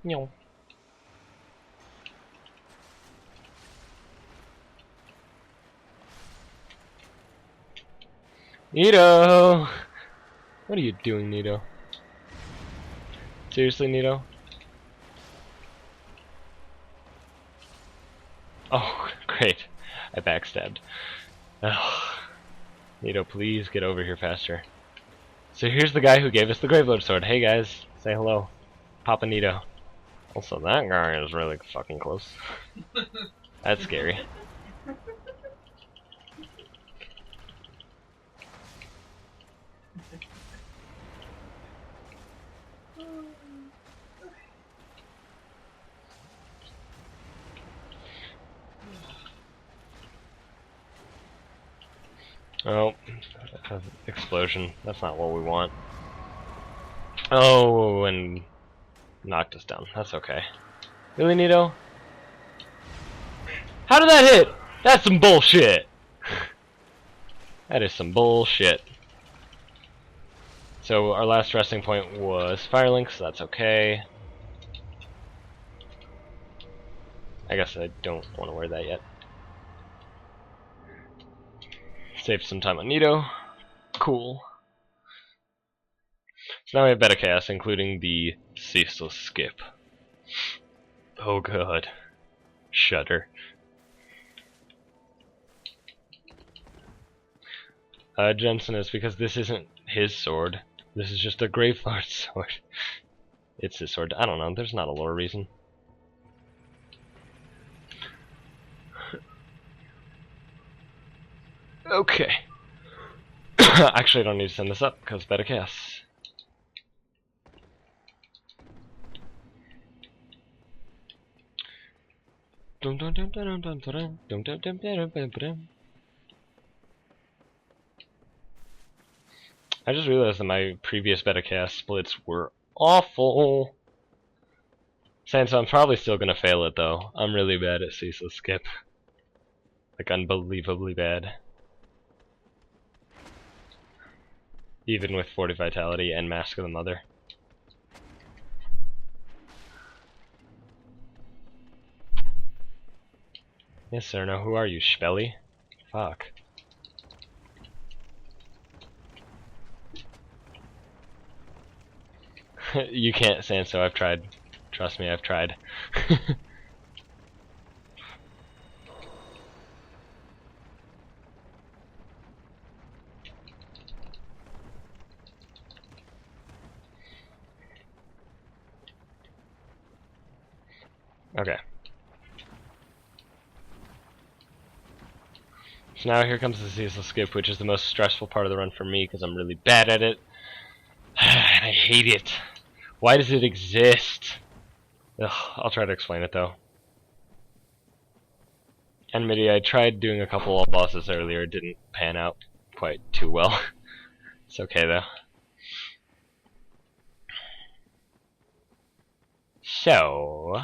Meow. Nito! What are you doing, Nito? Seriously, Nito? Oh, great. I backstabbed. Ugh. Nito, please get over here faster. So here's the guy who gave us the Gravelord sword. Hey guys, say hello. Papa Nito. Also, that guy is really fucking close. That's scary. Oh, explosion. That's not what we want. Oh, and knocked us down. That's okay. Really, Nito? How did that hit? That's some bullshit. That is some bullshit. So our last resting point was Firelink, so that's okay. I guess I don't want to wear that yet. Save some time on Nito. Cool. So now we have Beta Chaos, including the Ceaseless Skip. Oh god. Shudder. Jensen, is because this isn't his sword. This is just a Gravelord's sword. It's his sword. I don't know. There's not a lore reason. Okay. Actually, I don't need to send this up because better chaos. I just realized that my previous beta cast splits were awful. So I'm probably still gonna fail it though. I'm really bad at ceaseless skip. Like unbelievably bad. Even with 40 vitality and Mask of the Mother. Yes sir, now who are you, Spelly? Fuck. You can't, Sanso, I've tried. Trust me, I've tried. Okay. So now here comes the ceaseless skip, which is the most stressful part of the run for me because I'm really bad at it. And I hate it. Why does it exist? Ugh, I'll try to explain it though. Enmity, I tried doing a couple wall bosses earlier, it didn't pan out quite too well. It's okay though. So,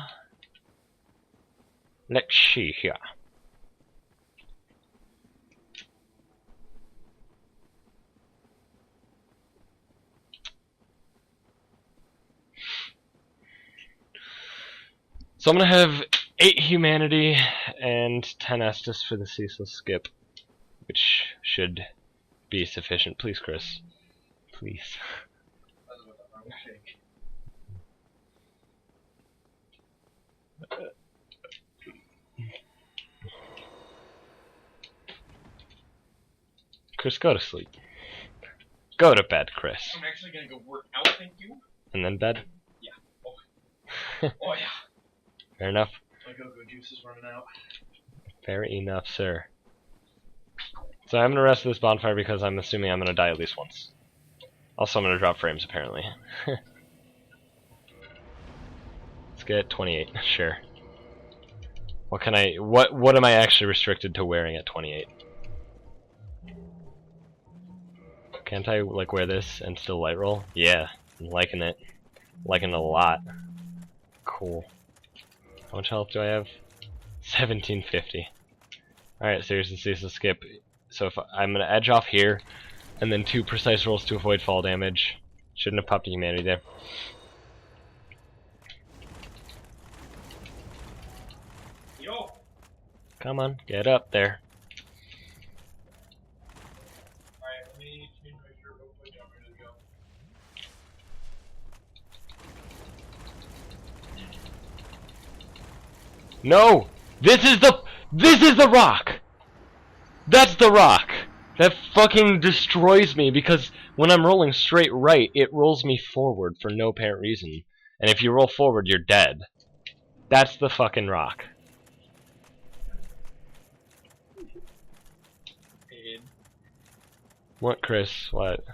let's see here. So I'm gonna have 8 humanity and 10 Estus for the ceaseless skip, which should be sufficient. Please, Chris. Please. Chris, go to sleep. Go to bed, Chris. I'm actually gonna go work out, thank you. And then bed? Yeah. Oh, oh yeah. Fair enough. My UberGoose is running out. Fair enough, sir. So I'm gonna rest this bonfire because I'm assuming I'm gonna die at least once. Also, I'm gonna drop frames apparently. Let's get 28. Sure. What can I? What am I actually restricted to wearing at 28? Can't I like wear this and still light roll? Yeah, I'm liking it. Liking it a lot. Cool. How much health do I have? 1750. Alright, so here's the ceaseless skip. So if I'm gonna edge off here, and then 2 precise rolls to avoid fall damage. Shouldn't have popped a humanity there. Yo! Come on, get up there. Alright, let me change my shirt real quick. I'm ready to go. No! This is the rock! That's the rock! That fucking destroys me because when I'm rolling straight right, it rolls me forward for no apparent reason. And if you roll forward, you're dead. That's the fucking rock. Paid. What, Chris? What?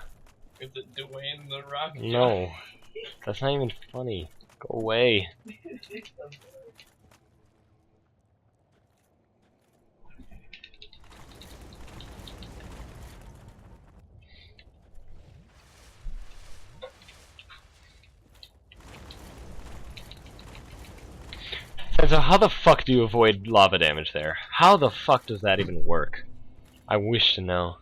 Is it Dwayne the Rock? No. That's not even funny. Go away. And so how the fuck do you avoid lava damage there? How the fuck does that even work? I wish to know.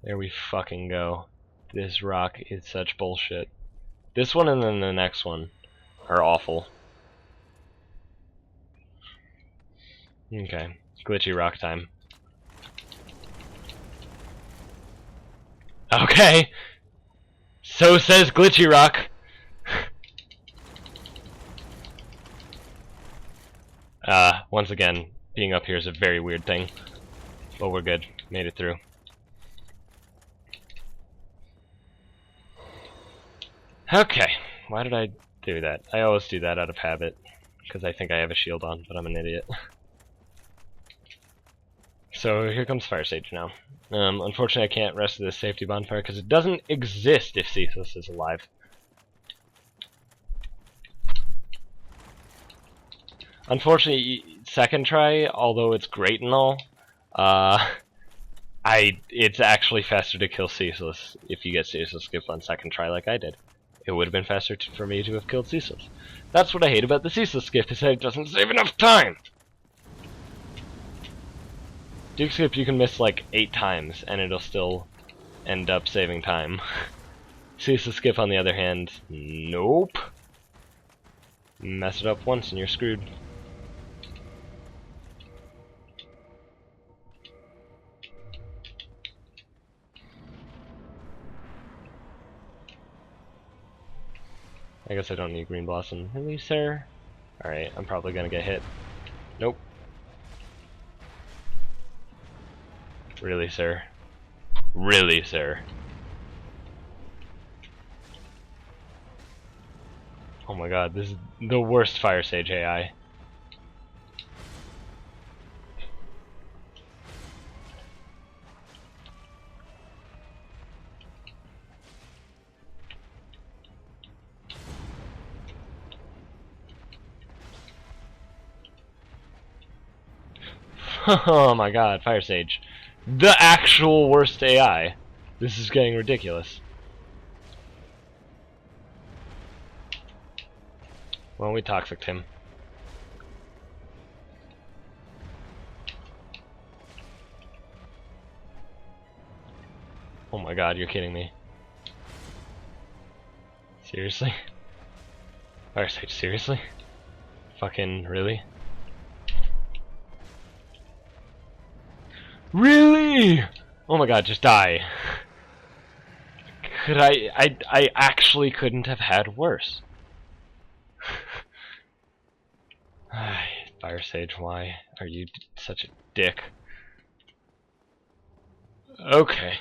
There we fucking go. This rock is such bullshit. This one and then the next one are awful. Okay, glitchy rock time. Okay! So says Glitchy Rock. Once again, being up here is a very weird thing. But we're good. Made it through. Okay. Why did I do that? I always do that out of habit. Because I think I have a shield on, but I'm an idiot. So here comes Fire Sage now. Unfortunately I can't rest of this safety bonfire because it doesn't exist if Seath is alive. Unfortunately, second try, although it's great and all, it's actually faster to kill Seath if you get Seath skip on second try like I did. It would have been faster for me to have killed Seath. That's what I hate about the Seath skip, is that it doesn't save enough time! Duke skip you can miss like 8 times and it'll still end up saving time. Seath skip on the other hand, nope. Mess it up once and you're screwed. I guess I don't need Green Blossom. Really, sir? Alright, I'm probably gonna get hit. Nope. Really, sir? Really, sir? Oh my god, this is the worst Fire Sage AI. Oh my god, Fire Sage. The actual worst AI. This is getting ridiculous. Well, we toxiced him. Oh my god, you're kidding me. Seriously? Fire Sage, seriously? Fucking really? Really? Oh my god, just die. Could I actually couldn't have had worse. Fire Sage, why are you such a dick? Okay.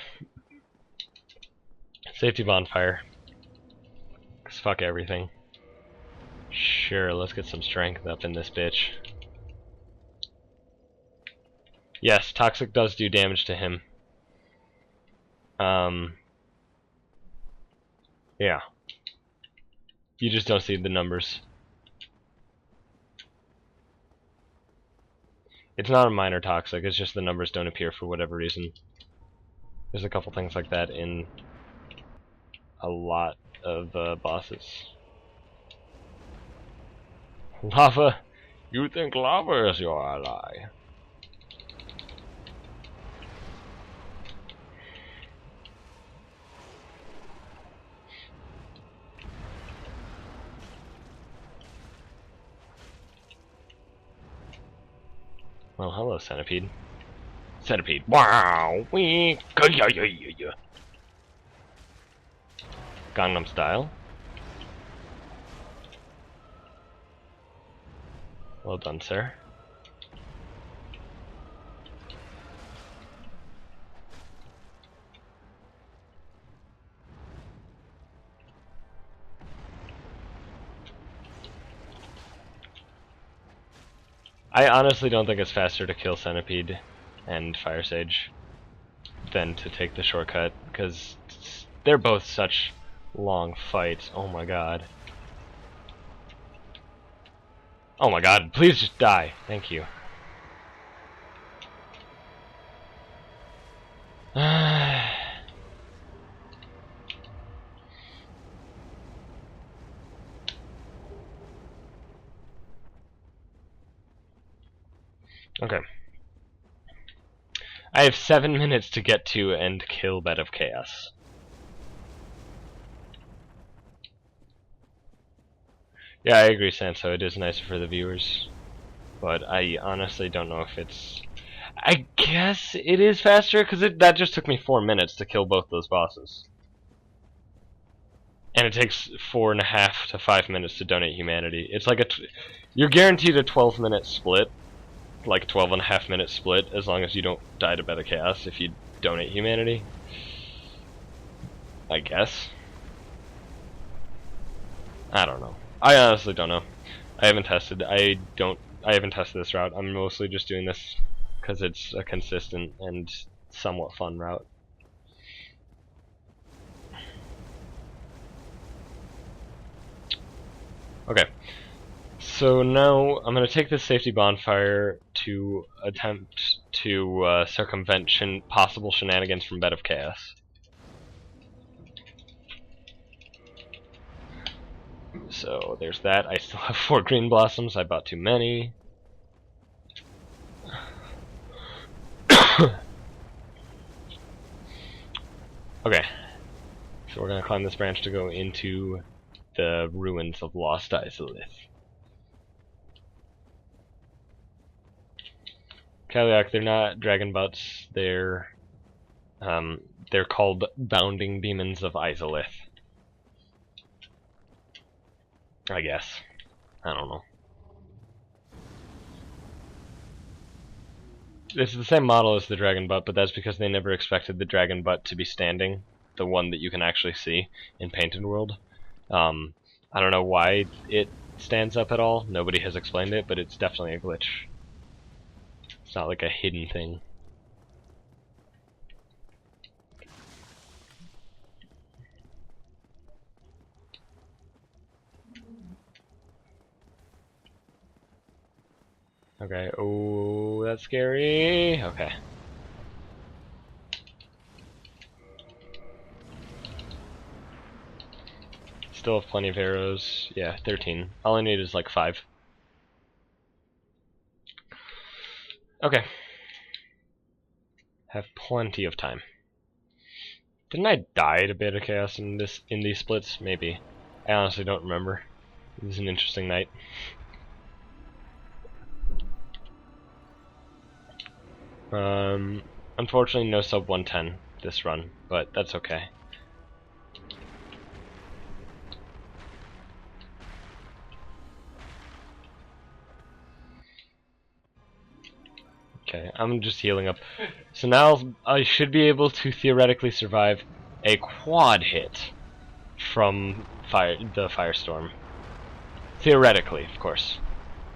Safety bonfire. 'Cause fuck everything. Sure, let's get some strength up in this bitch. Yes, Toxic does do damage to him. Yeah. You just don't see the numbers. It's not a minor Toxic, it's just the numbers don't appear for whatever reason. There's a couple things like that in a lot of bosses. Lava? You think lava is your ally? Well, hello, Centipede. Centipede. Wow! Wee! Gangnam Style. Well done, sir. I honestly don't think it's faster to kill Centipede and Fire Sage than to take the shortcut, because they're both such long fights. Oh my god. Oh my god, please just die. Thank you. Okay. I have 7 minutes to get to and kill Bed of Chaos. Yeah, I agree, Sanso. It is nicer for the viewers. But I honestly don't know if it's... I guess it is faster, because that just took me 4 minutes to kill both those bosses. And it takes 4.5 to 5 minutes to donate humanity. It's like you're guaranteed a 12-minute split, like 12.5 minute split as long as you don't die to Bed of Chaos if you donate humanity. I guess. I don't know. I honestly don't know. I haven't tested. I haven't tested this route. I'm mostly just doing this because it's a consistent and somewhat fun route. Okay. So now I'm going to take this safety bonfire to attempt to circumvent possible shenanigans from Bed of Chaos. So there's that. I still have 4 green blossoms. I bought too many. Okay. So we're going to climb this branch to go into the ruins of Lost Izalith. Quelaag, they're not dragon butts. They're called bounding demons of Izalith. I guess. I don't know. It's the same model as the dragon butt, but that's because they never expected the dragon butt to be standing, the one that you can actually see in Painted World. I don't know why it stands up at all. Nobody has explained it, but it's definitely a glitch. It's not like a hidden thing. Okay, oh, that's scary. Okay. Still have plenty of arrows. Yeah, 13. All I need is like 5. Okay. Have plenty of time. Didn't I die to Bed of Chaos in these splits? Maybe. I honestly don't remember. It was an interesting night. Unfortunately no sub 110 this run, but that's okay. Okay, I'm just healing up. So now I should be able to theoretically survive a quad hit from the firestorm. Theoretically, of course.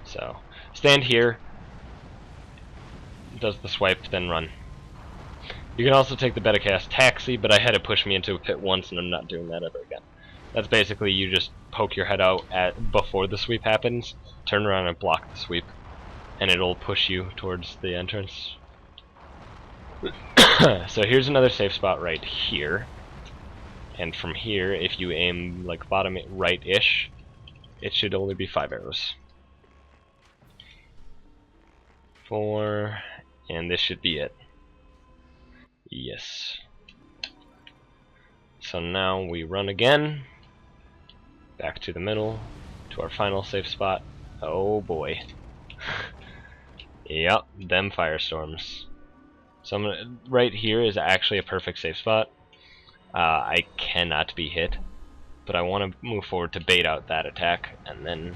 So, stand here, does the swipe, then run. You can also take the Bed of Chaos taxi, but I had it push me into a pit once and I'm not doing that ever again. That's basically you just poke your head out before the sweep happens, turn around and block the sweep, and it'll push you towards the entrance. So here's another safe spot right here. And from here, if you aim like bottom right-ish, it should only be 5 arrows. 4, and this should be it. Yes. So now we run again, back to the middle, to our final safe spot. Oh boy. Yep, them firestorms. So right here is actually a perfect safe spot. I cannot be hit, but I want to move forward to bait out that attack, and then,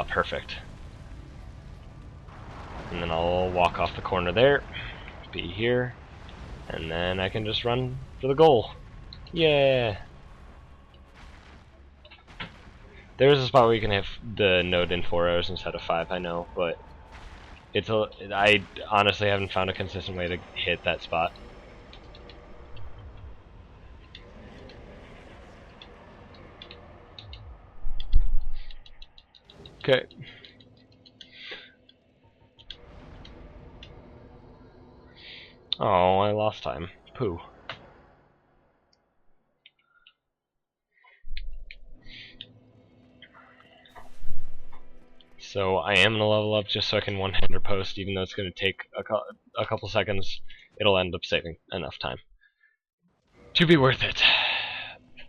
perfect. And then I'll walk off the corner there, be here, and then I can just run for the goal. Yeah! There's a spot where you can have the node in 4 hours instead of 5, I know, but I honestly haven't found a consistent way to hit that spot. Okay. Oh, I lost time. Pooh. So I am gonna level up just so I can one-hander post, even though it's gonna take a couple seconds. It'll end up saving enough time to be worth it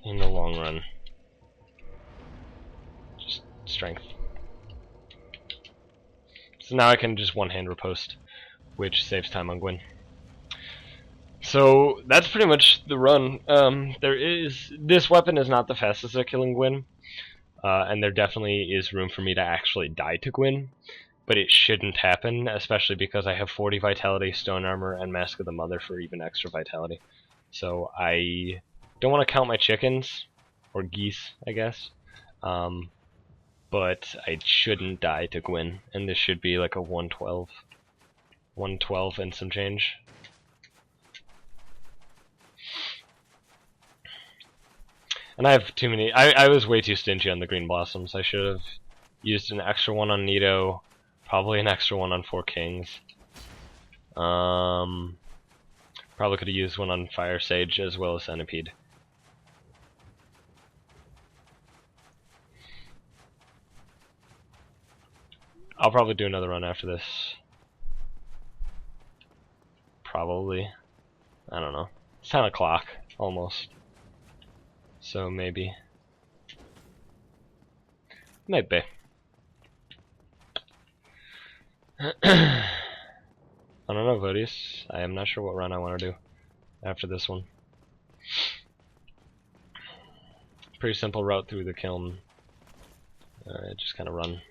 in the long run. Just strength. So now I can just one-hand riposte, which saves time on Gwyn. So that's pretty much the run. This weapon is not the fastest at killing Gwyn, and there definitely is room for me to actually die to Gwyn, but it shouldn't happen, especially because I have 40 vitality, stone armor, and Mask of the Mother for even extra vitality. So I don't want to count my chickens, or geese, I guess, but I shouldn't die to Gwyn, and this should be like a 112. 112 and some change. And I have too many. I was way too stingy on the green blossoms. I should have used an extra one on Nito, probably an extra one on Four Kings. Probably could have used one on Fire Sage as well as Centipede. I'll probably do another run after this. Probably. I don't know. It's 10 o'clock, almost. So maybe. Maybe. I don't know, Vodius. I am not sure what run I want to do after this one. Pretty simple route through the kiln. Just kind of run.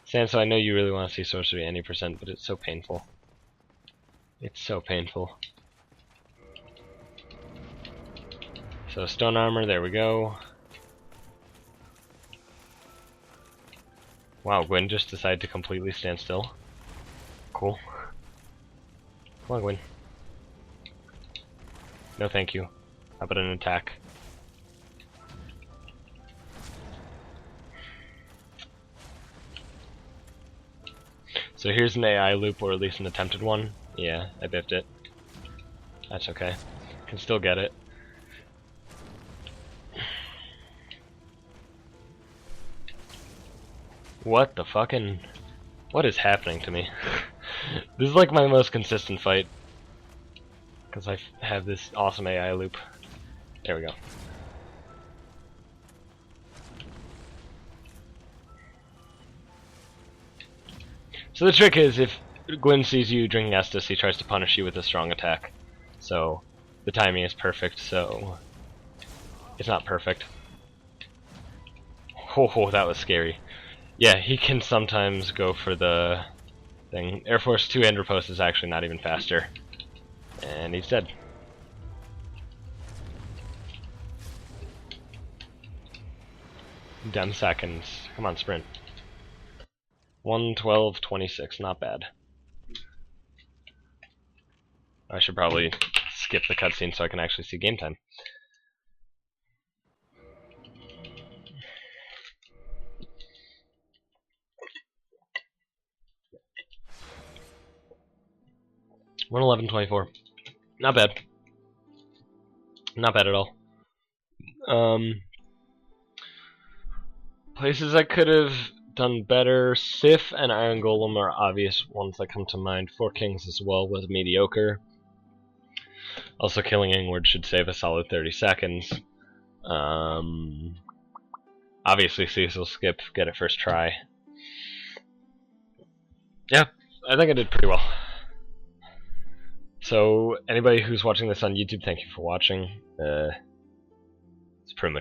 Sansa, I know you really want to see sorcery any percent, but it's so painful. It's so painful. So stone armor, there we go. Wow, Gwyn just decided to completely stand still. Cool. Come on, Gwyn. No thank you. How about an attack? So here's an AI loop, or at least an attempted one. Yeah, I biffed it. That's okay. Can still get it. What the fucking... What is happening to me? This is like my most consistent fight. Because I have this awesome AI loop. There we go. So the trick is, if Gwyn sees you drinking Estus, he tries to punish you with a strong attack. So the timing is perfect, so... It's not perfect. Oh, that was scary. Yeah, he can sometimes go for the thing. Air Force 2 Ender Post is actually not even faster. And he's dead. Damn seconds. Come on, sprint. 1:12:26, not bad. I should probably skip the cutscene so I can actually see game time. $1:11:24. Not bad. Not bad at all. Places I could have done better. Sif and Iron Golem are obvious ones that come to mind. Four Kings as well was mediocre. Also, killing Ingward should save a solid 30 seconds. Obviously, Cecil skip, get it first try. Yeah, I think I did pretty well. So, anybody who's watching this on YouTube, thank you for watching. It's pretty much